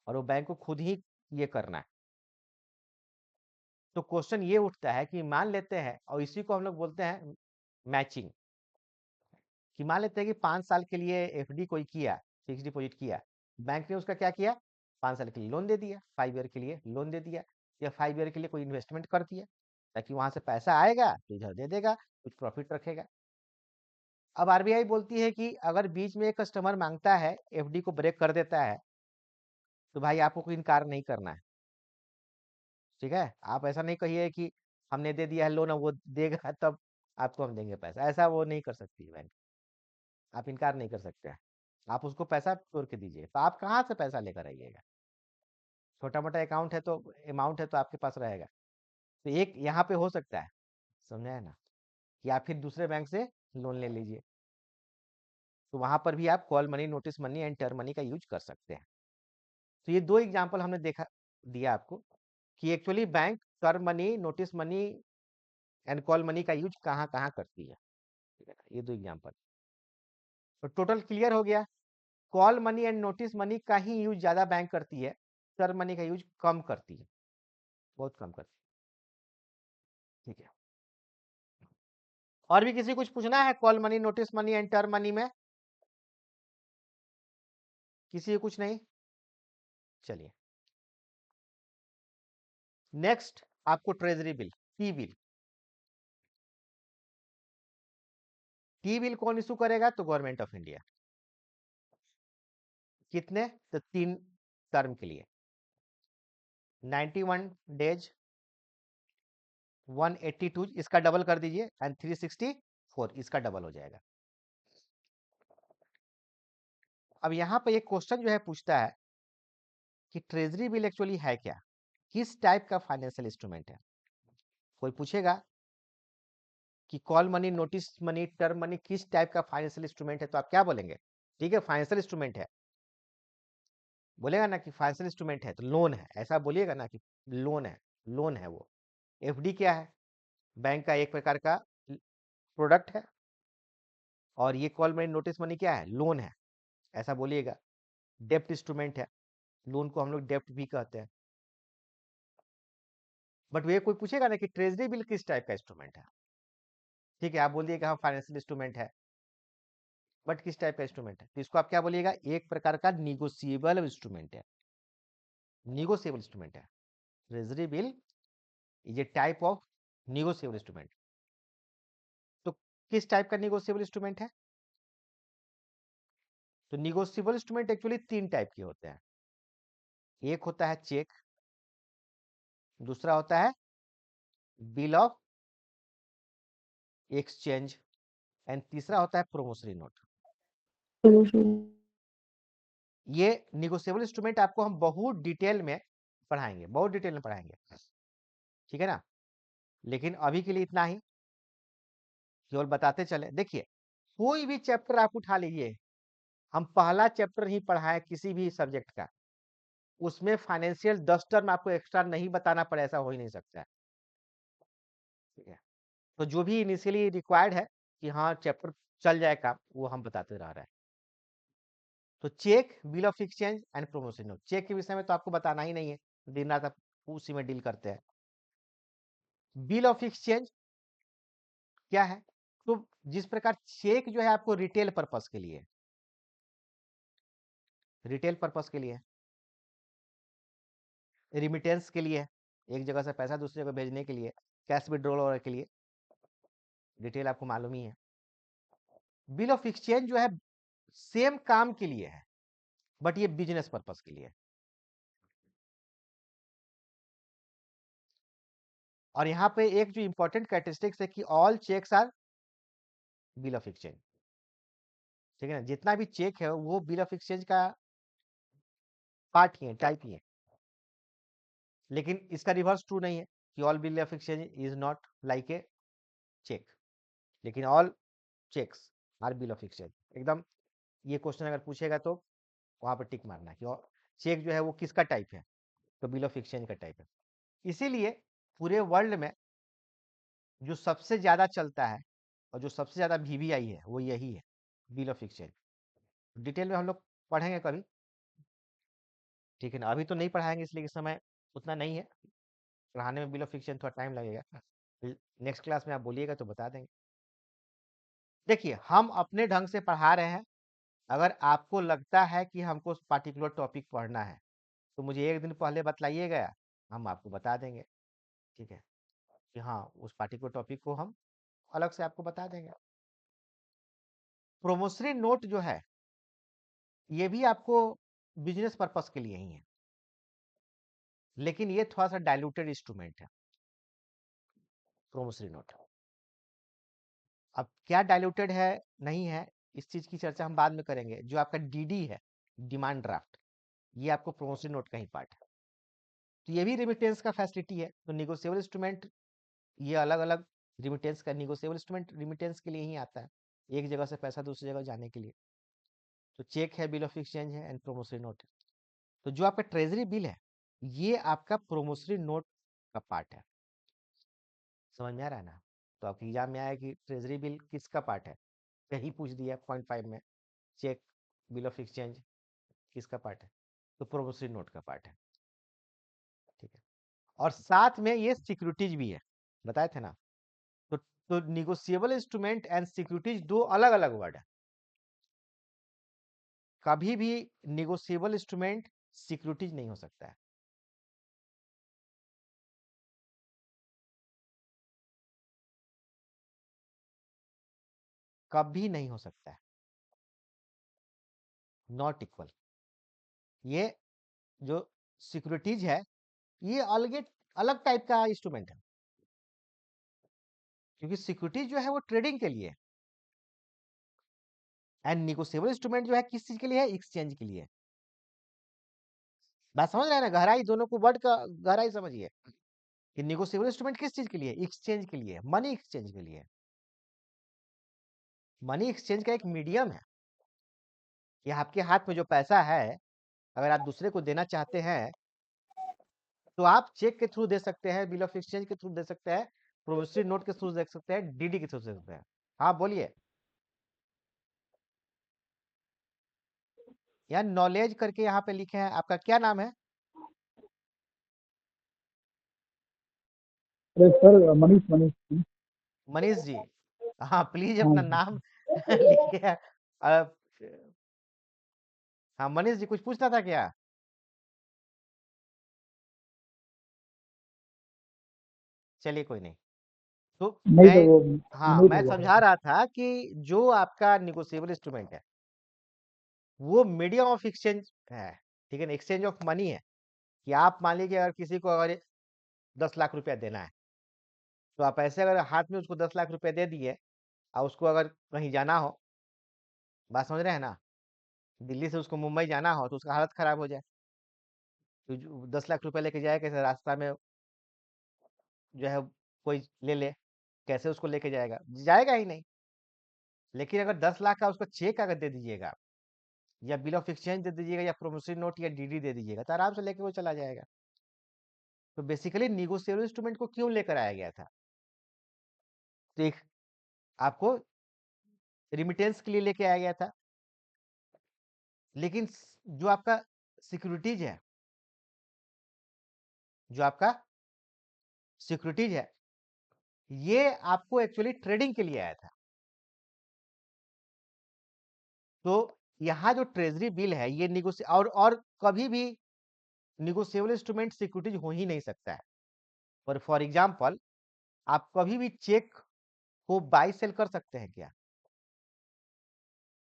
और वो बैंक को खुद ही ये करना है। तो क्वेश्चन ये उठता है कि मान लेते हैं, और इसी को हम लोग बोलते हैं मैचिंग, कि मान लेते हैं कि 5 साल के लिए एफडी कोई किया, फिक्स डिपॉजिट किया, बैंक ने उसका क्या किया, 5 साल के लिए लोन दे दिया, 5 ईयर के लिए लोन दे दिया, या 5 ईयर के लिए कोई इन्वेस्टमेंट कर दिया, ताकि वहां से पैसा आएगा तो इधर दे देगा, कुछ प्रॉफिट रखेगा। अब आरबीआई बोलती है कि अगर बीच में एक कस्टमर मांगता है, एफडी को ब्रेक कर देता है, तो भाई आपको कोई इनकार नहीं करना है, ठीक है? आप ऐसा नहीं कहिए कि हमने दे दिया है लोन, अब वो देगा तब आपको हम देंगे पैसा, ऐसा वो नहीं कर सकती है बैंक। आप इनकार नहीं कर सकते हैं, आप उसको पैसा तोड़ के दीजिए, तो आप कहाँ से पैसा लेकर आइएगा? छोटा मोटा अकाउंट है, तो अमाउंट है तो आपके पास रहेगा। तो एक यहाँ पे हो सकता है, समझे है ना? या फिर दूसरे बैंक से लोन ले लीजिए। तो वहां पर भी आप call money, notice money and term money का यूज कर सकते हैं। तो ये 2 एग्जांपल हमने दिया आपको कि actually bank term money, notice money and call money का यूज कहाँ-कहाँ करती है। ठीक है ना? ये 2 एग्जांपल। तो टोटल क्लियर हो गया। Call money and notice money का ही यूज ज्यादा बैंक करती है, टर्म मनी का यूज कम करती है, बहुत कम करती है। ठीक है। और भी किसी कुछ पूछना है call money, notice money and term money में? किसी को कुछ नहीं? चलिए नेक्स्ट आपको treasury bill, T bill. T bill कौन इशू करेगा? तो गवर्नमेंट ऑफ इंडिया। कितने? तो 3 टर्म के लिए 91 डेज, 182 इसका डबल कर दीजिए एंड 364 इसका डबल हो जाएगा। अब यहाँ पे एक क्वेश्चन जो है पूछता है कि ट्रेजरी बिल एक्चुअली है क्या, किस टाइप का फाइनेंशियल इंस्ट्रूमेंट है। कोई पूछेगा कि call money, notice money, term money किस टाइप का फाइनेंशियल इंस्ट्रूमेंट है, तो आप क्या बोलेंगे? ठीक है, फाइनेंशियल इंस्ट्रूमेंट है, बोलेगा ना कि फाइनेंशियल इंस्ट्रूमेंट है तो लोन है, ऐसा बोलिएगा ना कि लोन है, लोन है वो। एफडी क्या है? बैंक का एक प्रकार का प्रोडक्ट है। और ये कॉल मनी, नोटिस मनी क्या है? लोन है, ऐसा बोलिएगा। डेप्ट इंस्ट्रूमेंट है, लोन को हम लोग डेप्ट भी कहते हैं। बट वे कोई पूछेगा ना कि ट्रेजरी बिल किस टाइप का इंस्ट्रूमेंट है, ठीक है, आप बोलिएगा हाँ फाइनेंशियल इंस्ट्रूमेंट है, बट किस टाइप का इंस्ट्रूमेंट है? तो इसको आप क्या बोलिएगा? एक प्रकार का निगोशिएबल इंस्ट्रूमेंट है, निगोशिएबल इंस्ट्रूमेंट है। Treasury bill is a type of negotiable instrument. तो किस टाइप का निगोशिएबल इंस्ट्रूमेंट है? तो निगोशिएबल इंस्ट्रूमेंट एक्चुअली 3 टाइप के होते हैं। एक होता है चेक, दूसरा होता है बिल ऑफ एक्सचेंज एंड तीसरा होता है प्रोमिसरी नोट। ये निगोशिएबल इंस्ट्रूमेंट आपको हम बहुत डिटेल में पढ़ाएंगे, बहुत डिटेल में पढ़ाएंगे, ठीक है ना। लेकिन अभी के लिए इतना ही, केवल बताते चले। देखिए कोई भी चैप्टर आप उठा लीजिए, हम पहला चैप्टर ही पढ़ाए किसी भी सब्जेक्ट का, उसमें फाइनेंशियल 10 टर्म आपको एक्स्ट्रा नहीं बताना पड़े, ऐसा हो ही नहीं सकता है। ठीक है, तो जो भी इनिशियली रिक्वायर्ड है कि हाँ चैप्टर चल जाए काम, वो हम बताते रह रहे हैं। तो cheque, bill of exchange and promotion note. Cheque के विषय में तो आपको बताना ही नहीं है, दिन रात आप उसी में डील करते हैं। बिल ऑफ एक्सचेंज क्या है? तो जिस प्रकार चेक जो है आपको रिटेल पर्पस के लिए, रिटेल पर्पस के लिए, रिमिटेंस के लिए, एक जगह से पैसा दूसरी जगह भेजने के लिए, कैश विड्रॉल के लिए, डिटेल आपको मालूम ही है। बिल ऑफ एक्सचेंज जो है सेम काम के लिए है, बट ये बिजनेस पर्पस के लिए है। और यहाँ पे एक जो इंपॉर्टेंट कैरेक्टरिस्टिक्स है कि all cheques are bill of exchange. ठीक है ना, जितना भी चेक है वो बिल ऑफ एक्सचेंज का पार्ट ही है, टाइप ही है। लेकिन इसका रिवर्स ट्रू नहीं है कि all bill of exchange is not like a cheque, लेकिन all cheques are bill of exchange. एकदम ये क्वेश्चन अगर पूछेगा तो वहां पर टिक मारना कि चेक जो है वो किसका टाइप है, तो बिल ऑफ एक्सचेंज का टाइप है। इसीलिए पूरे वर्ल्ड में जो सबसे ज्यादा चलता है और जो सबसे ज्यादा वीवीआई है वो यही है, बिल ऑफ एक्सचेंज। डिटेल में हम लोग पढ़ेंगे कभी, ठीक है ना, अभी तो नहीं पढ़ाएंगे इसलिए कि समय उतना नहीं है पढ़ाने में, बिल ऑफ एक्सचेंज थोड़ा टाइम लगेगा। नेक्स्ट क्लास में आप बोलिएगा तो बता देंगे। देखिए हम अपने ढंग से पढ़ा रहे हैं, अगर आपको लगता है कि हमको पार्टिकुलर टॉपिक पढ़ना है तो मुझे एक दिन पहले बतलाइएगा, हम आपको बता देंगे। ठीक है कि हाँ उस पार्टिकुलर टॉपिक को हम अलग से आपको बता देंगे। प्रोमोशनरी नोट जो है ये भी आपको बिजनेस पर्पस के लिए ही है, लेकिन ये थोड़ा सा डाइल्यूटेड इंस्ट्रूमेंट है प्रोमोशनरी नोट। अब क्या डाइल्यूटेड है नहीं है इस चीज की चर्चा हम बाद में करेंगे। जो आपका डीडी है, डिमांड ड्राफ्ट, ये आपको प्रोमोशनरी नोट का ही पार्ट है। तो ये भी रेमिटेंस का फैसिलिटी है। तो निगोशिएबल इंस्ट्रूमेंट ये अलग अलग रिमिटेंस का निगोशिएबल इंस्ट्रूमेंट रिमिटेंस के लिए ही आता है, एक जगह से पैसा दूसरी जगह जाने के लिए। तो चेक है, बिल ऑफ एक्सचेंज है एंड प्रोमिसरी नोट है। तो जो आपका ट्रेजरी बिल है ये आपका प्रोमिसरी नोट का पार्ट है। समझ में आ रहा है ना? तो आपके एग्जाम में आया कि ट्रेजरी बिल किसका पार्ट है, कहीं पूछ दिया 0.5 में। चेक, बिल ऑफ एक्सचेंज किसका पार्ट है? तो प्रोमिसरी नोट का पार्ट है। ठीक है, और साथ में ये सिक्योरिटीज भी है, बताए थे ना। तो निगोशिएबल इंस्ट्रूमेंट एंड सिक्योरिटीज दो अलग अलग वर्ड है। कभी भी निगोशिएबल इंस्ट्रूमेंट सिक्योरिटीज नहीं हो सकता है। कभी नहीं हो सकता है, नॉट इक्वल। ये जो सिक्योरिटीज है ये अलग अलग टाइप का इंस्ट्रूमेंट है, क्योंकि सिक्योरिटीज जो है वो ट्रेडिंग के लिए, एंड निगोशिएबल इंस्ट्रूमेंट जो है किस चीज के लिए है? एक्सचेंज के लिए। बात समझ रहे हैं ना? गहराई, दोनों को वर्ड का गहराई समझिए कि निगोशिएबल इंस्ट्रूमेंट किस चीज के लिए? एक्सचेंज के लिए, मनी एक्सचेंज के लिए। मनी एक्सचेंज का एक मीडियम है कि आपके हाथ में जो पैसा है अगर आप दूसरे को देना चाहते हैं तो आप चेक के थ्रू दे सकते हैं, बिल ऑफ एक्सचेंज के थ्रू दे सकते हैं, प्रोमिसरी नोट के थ्रू दे सकते हैं, डीडी के थ्रू दे सकते हैं। हाँ बोलिए। यार नॉलेज करके यहाँ पे लिखे हैं। आपका क्या नाम है? अरे सर, मनीष मनीष मनीष। मनीष जी। हाँ प्लीज हाँ अपना जी। नाम लिखिए। अ, हाँ मनीष जी, कुछ पूछना था क्या? चलिए कोई नहीं। तो नहीं तो मैं, वो हाँ म्यूट मैं हो गया समझा था। रहा था कि जो आपका निगोशिएबल इंस्ट्रूमेंट है वो मीडियम ऑफ एक्सचेंज है। ठीक है ना? एक्सचेंज ऑफ मनी है कि आप मान लीजिए अगर किसी को अगर 10 लाख रुपया देना है तो आप ऐसे अगर हाथ में उसको 10 लाख रुपया दे दिए और उसको अगर कहीं जाना हो, बात समझ रहे हैं ना, दिल्ली से उसको मुंबई जाना हो तो उसका हालत खराब हो जाए। तो 10 लाख रुपया लेके जाए कैसे? रास्ता में जो है कोई ले ले, कैसे उसको लेके जाएगा? जाएगा ही नहीं। लेकिन अगर 10 लाख का उसको चेक अगर दे दीजिएगा या बिल ऑफ एक्सचेंज दे दीजिएगा या प्रोमिसरी नोट या डीडी दे दीजिएगा तो आराम से लेके वो चला जाएगा। तो बेसिकली निगोशिएबल इंस्ट्रूमेंट को क्यों लेकर आया गया था? तो एक आपको रिमिटेंस के लिए लेके आया गया था, लेकिन जो आपका सिक्योरिटीज है, जो आपका सिक्योरिटीज है ये आपको एक्चुअली ट्रेडिंग के लिए आया था। तो यहाँ जो ट्रेजरी बिल है ये निगोसी और कभी भी निगोशिएबल इंस्ट्रूमेंट सिक्योरिटीज हो ही नहीं सकता है। फॉर एग्जांपल, आप कभी भी चेक को बाय सेल कर सकते हैं क्या?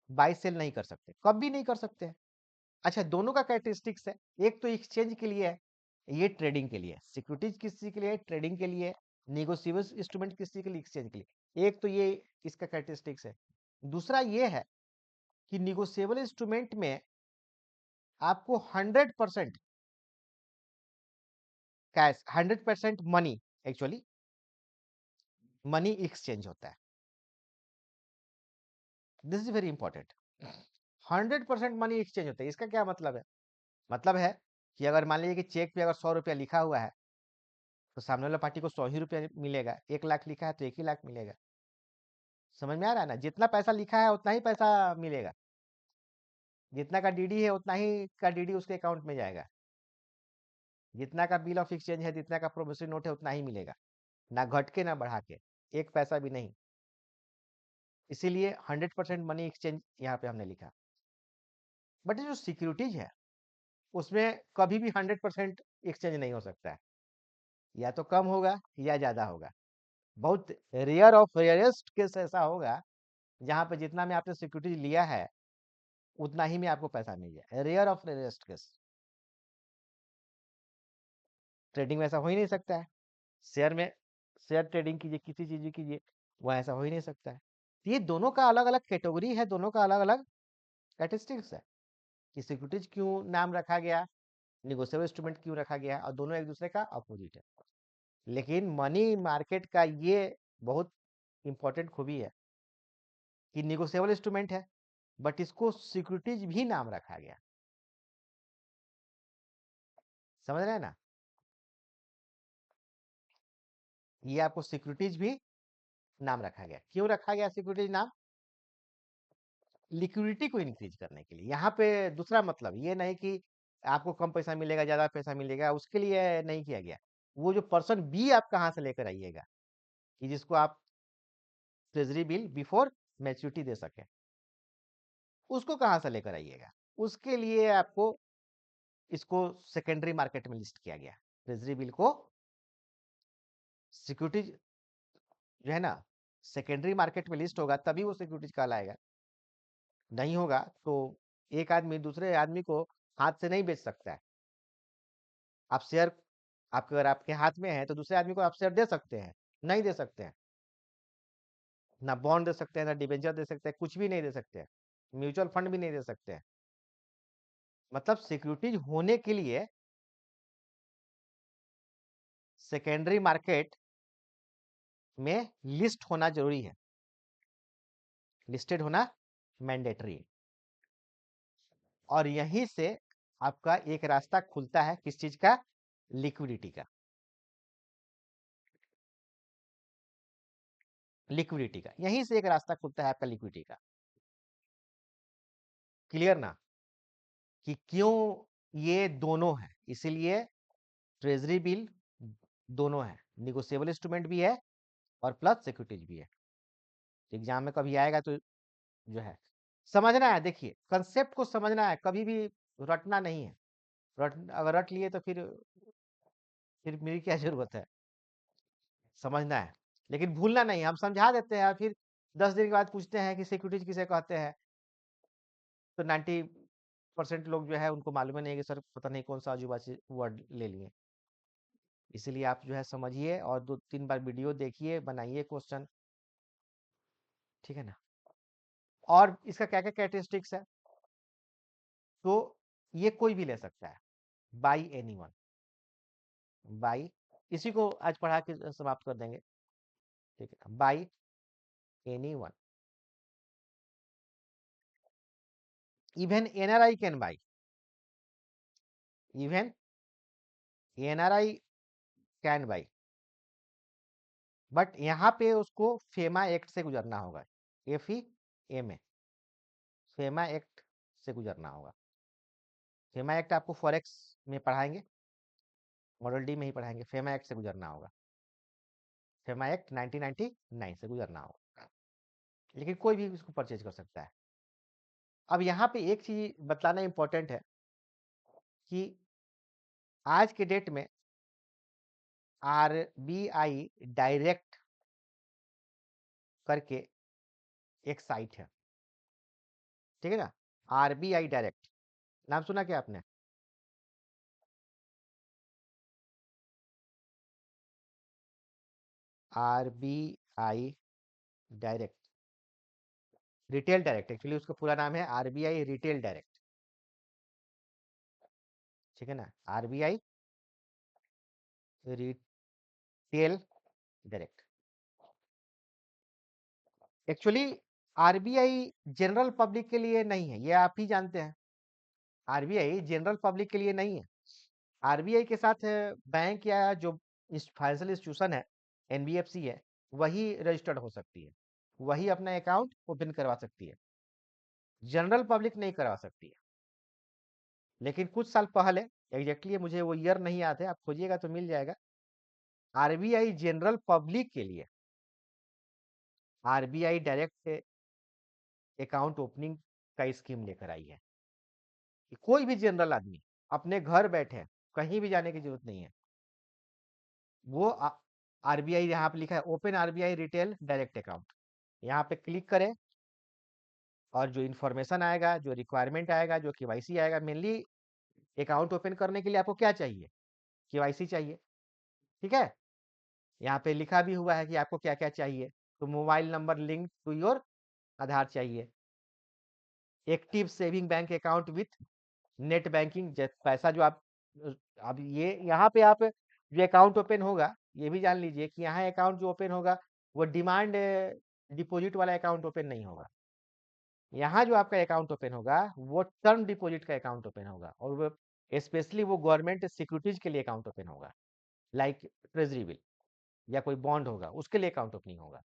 बाय सेल नहीं कर सकते, कभी नहीं कर सकते हैं। अच्छा, दोनों का कैरेक्टरिस्टिक्स है, एक तो एक्सचेंज के लिए है, ये ट्रेडिंग के लिए है। सिक्योरिटीज किसी के लिए है? ट्रेडिंग के लिए। निगोशिएबल इंस्ट्रूमेंट किसी के लिए? एक्सचेंज के लिए। एक तो ये इसका कैरेक्टरिस्टिक्स है। दूसरा ये है कि निगोशिएबल इंस्ट्रूमेंट में आपको 100% cash, 100% money, actually money exchange होता है। This is very important. 100% money exchange होता है। इसका क्या मतलब है? मतलब है कि अगर मान लीजिए कि चेक पे अगर 100 रुपया लिखा हुआ है तो सामने वाला पार्टी को 100 ही रुपया मिलेगा। 1 लाख लिखा है तो 1 ही लाख मिलेगा। समझ में आ रहा है ना? जितना पैसा लिखा है उतना ही पैसा मिलेगा, जितना का डीडी है उतना ही का डीडी उसके अकाउंट में जाएगा, जितना का बिल ऑफ एक्सचेंज है, जितना का प्रोमिसरी नोट है उतना ही मिलेगा, ना घट के ना बढ़ा के, एक पैसा भी नहीं। इसीलिए 100% मनी एक्सचेंज यहाँ पे हमने लिखा। बट जो सिक्योरिटीज है उसमें कभी भी 100% एक्सचेंज नहीं हो सकता है, या तो कम होगा या ज्यादा होगा। बहुत रेयर ऑफ रेयरेस्ट केस ऐसा होगा जहां पे जितना में आपने सिक्योरिटी लिया है उतना ही में आपको पैसा मिल जाए। Rare of rarest case. Trading में ऐसा हो ही नहीं सकता है। शेयर में, शेयर ट्रेडिंग कीजिए, किसी चीज की कीजिए, वो ऐसा हो ही नहीं सकता है। तो ये दोनों का अलग अलग कैटेगरी है, दोनों का अलग अलग कैरेक्टरिस्टिक्स है कि सिक्योरिटीज क्यों नाम रखा गया, निगोशिएबल इंस्ट्रूमेंट क्यों रखा गया, और दोनों एक दूसरे का अपोजिट है। लेकिन मनी मार्केट का ये बहुत इंपॉर्टेंट खूबी है कि निगोशिएबल इंस्ट्रूमेंट है, बट इसको सिक्योरिटीज भी नाम रखा गया। समझ रहे हैं ना? ये आपको सिक्योरिटीज भी नाम रखा गया। क्यों रखा गया सिक्योरिटीज नाम? लिक्विडिटी को इंक्रीज करने के लिए। यहाँ पे दूसरा मतलब ये नहीं कि आपको कम पैसा मिलेगा, ज्यादा पैसा मिलेगा, उसके लिए नहीं किया गया। वो जो पर्सन बी आप कहाँ से लेकर आइएगा कि जिसको आप ट्रेजरी बिल बिफोर मैच्योरिटी दे सके, उसको कहाँ से लेकर आइएगा? उसके लिए आपको इसको सेकेंडरी मार्केट में लिस्ट किया गया। ट्रेजरी बिल को सिक्योरिटीज जो है ना, सेकेंडरी मार्केट में लिस्ट होगा तभी वो सिक्योरिटीज कहलाएगा। नहीं होगा तो एक आदमी दूसरे आदमी को हाथ से नहीं बेच सकता है। आप शेयर, आप अगर आपके हाथ में है तो दूसरे आदमी को आप शेयर दे सकते हैं? नहीं दे सकते हैं। ना बॉन्ड दे सकते हैं, ना डिबेंचर दे सकते हैं, कुछ भी नहीं दे सकते हैं। म्यूचुअल फंड भी नहीं दे सकते हैं। मतलब सिक्योरिटीज होने के लिए सेकेंडरी मार्केट में लिस्ट होना जरूरी है, लिस्टेड होना मैंडेटरी है। और यहीं से आपका एक रास्ता खुलता है, किस चीज का? लिक्विडिटी का। लिक्विडिटी का, यहीं से एक रास्ता खुलता है आपका लिक्विडिटी का। क्लियर ना? कि क्यों ये दोनों है, इसीलिए ट्रेजरी बिल दोनों है, निगोशिएबल इंस्ट्रूमेंट भी है और प्लस सिक्योरिटीज भी है। एग्जाम में कभी आएगा तो जो है समझना है। देखिए कंसेप्ट को समझना है, कभी भी रटना नहीं है। अगर रट लिए तो फिर मेरी क्या जरूरत है? समझना है, लेकिन भूलना नहीं। हम समझा देते हैं, फिर 10 दिन के बाद पूछते हैं कि सिक्योरिटीज किसे कहते हैं, तो 90% लोग जो है उनको मालूम ही नहीं है कि सर पता नहीं कौन सा अजूबा वर्ड ले लिए। इसीलिए आप जो है समझिए और 2-3 बार वीडियो देखिए, बनाइए क्वेश्चन, ठीक है ना? और इसका क्या क्या कैरेक्टरिस्टिक्स है, तो ये कोई भी ले सकता है, बाई एनीवन। बाई, इसी को आज पढ़ा के समाप्त कर देंगे, ठीक है? By anyone, even NRI can buy, even NRI can buy, but यहाँ पे उसको फेमा एक्ट से गुजरना होगा। FEMA, फेमा एक्ट से गुजरना होगा। फेमा एक्ट आपको फॉरेक्स में पढ़ाएंगे, मॉडल डी में ही पढ़ाएंगे। फेमा एक्ट से गुजरना होगा, फेमा एक्ट 1999 से गुजरना होगा, लेकिन कोई भी इसको परचेज कर सकता है। अब यहाँ पे एक चीज बतलाना इंपॉर्टेंट है कि आज के डेट में RBI डायरेक्ट करके एक साइट है, ठीक है ना? RBI डायरेक्ट, नाम सुना क्या आपने? RBI direct, retail direct, actually उसका पूरा नाम है RBI रिटेल डायरेक्ट, ठीक है ना? RBI retail direct. Actually RBI general public के लिए नहीं है, ये आप ही जानते हैं। RBI जनरल पब्लिक के लिए नहीं है। RBI के साथ बैंक या जो फाइनेंशियल इंस्टीट्यूशन है, NBFC है, वही रजिस्टर्ड हो सकती है, वही अपना अकाउंट ओपन करवा सकती है, जनरल पब्लिक नहीं करवा सकती है। लेकिन कुछ साल पहले, एग्जैक्टली मुझे वो ईयर नहीं याद है, आप खोजिएगा तो मिल जाएगा, RBI जनरल पब्लिक के लिए RBI डायरेक्ट अकाउंट ओपनिंग का स्कीम लेकर आई है कि कोई भी जनरल आदमी अपने घर बैठे, कहीं भी जाने की जरूरत नहीं है, वो RBI यहाँ पे लिखा है open RBI retail direct account, यहाँ पे क्लिक करें और जो इन्फॉर्मेशन आएगा, जो रिक्वायरमेंट आएगा, जो KYC आएगा, मेनली अकाउंट ओपन करने के लिए आपको क्या चाहिए? KYC चाहिए, ठीक है? यहाँ पे लिखा भी हुआ है कि आपको क्या क्या चाहिए। तो mobile number link to your Aadhaar चाहिए, active saving bank account with net banking, पैसा जो आप अब ये यहाँ पे आप जो अकाउंट ओपन होगा, ये भी जान लीजिए कि यहाँ अकाउंट जो ओपन होगा वो डिमांड डिपॉजिट वाला अकाउंट ओपन नहीं होगा। यहाँ जो आपका अकाउंट ओपन होगा वो टर्म डिपॉजिट का अकाउंट ओपन होगा, और वो स्पेशली वो गवर्नमेंट सिक्योरिटीज के लिए अकाउंट ओपन होगा, लाइक ट्रेजरी बिल या कोई बॉन्ड होगा, उसके लिए अकाउंट ओपनिंग होगा।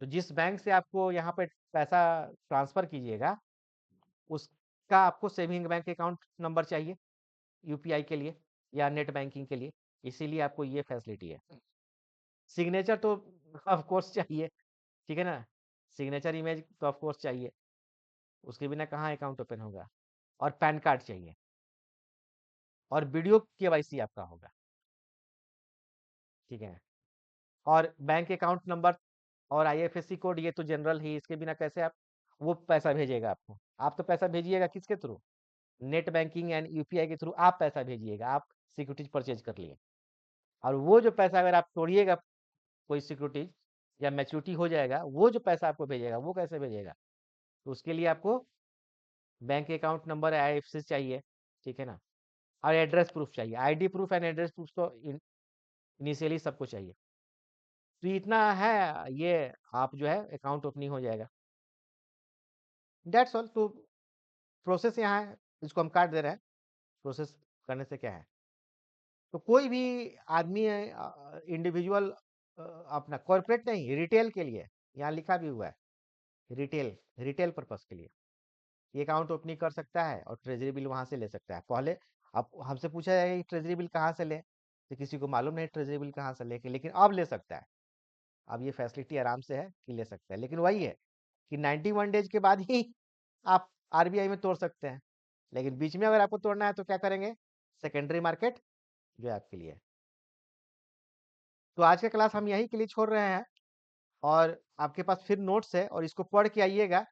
तो जिस बैंक से आपको यहाँ पे पैसा ट्रांसफर कीजिएगा, उसका आपको सेविंग बैंक अकाउंट नंबर चाहिए यूपीआई के लिए या नेट बैंकिंग के लिए, इसीलिए आपको ये फैसिलिटी है। सिग्नेचर तो ऑफ कोर्स चाहिए, ठीक है ना, सिग्नेचर इमेज तो ऑफ कोर्स चाहिए, उसके बिना कहाँ अकाउंट ओपन होगा। और पैन कार्ड चाहिए, और वीडियो केवाईसी आपका होगा, ठीक है। और बैंक अकाउंट नंबर और आईएफएससी कोड, ये तो जनरल ही, इसके बिना कैसे आप वो पैसा भेजेगा आपको। आप तो पैसा भेजिएगा किसके through, net banking and UPI के थ्रू आप पैसा भेजिएगा, आप सिक्योरिटीज परचेज कर लिए। और वो जो पैसा अगर आप तोड़िएगा कोई सिक्योरिटीज या मैच्योरिटी हो जाएगा, वो जो पैसा आपको भेजेगा वो कैसे भेजेगा। तो उसके लिए आपको बैंक अकाउंट नंबर आईएफएससी चाहिए, ठीक है ना, और एड्रेस प्रूफ चाहिए। ID proof and address proof तो इनिशियली सबको चाहिए। तो इतना है, ये आप जो है अकाउंट ओपनिंग हो जाएगा, डेट्स ऑल। तो प्रोसेस यहाँ है, इसको हम काट दे रहे हैं। प्रोसेस करने से क्या है, तो कोई भी आदमी इंडिविजुअल अपना कॉर्पोरेट नहीं, रिटेल के लिए, यहाँ लिखा भी हुआ है रिटेल, रिटेल पर्पस के लिए ये अकाउंट ओपनिंग कर सकता है और ट्रेजरी बिल वहां से ले सकता है। पहले अब हमसे पूछा जाएगा कि ट्रेजरी बिल कहाँ से ले, तो किसी को मालूम नहीं ट्रेजरी बिल कहाँ से लेके, लेकिन अब ले सकता है। अब ये फैसिलिटी आराम से है कि ले सकता है, लेकिन वही है कि 91 डेज के बाद ही आप आरबीआई में तोड़ सकते हैं। लेकिन बीच में अगर आपको तोड़ना है तो क्या करेंगे, सेकेंडरी मार्केट जो है आपके लिए है। तो आज का क्लास हम यहीं के लिए छोड़ रहे हैं, और आपके पास फिर नोट्स है और इसको पढ़ के आइएगा,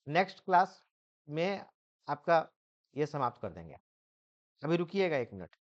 नेक्स्ट क्लास में आपका ये समाप्त कर देंगे। अभी रुकिएगा 1 मिनट।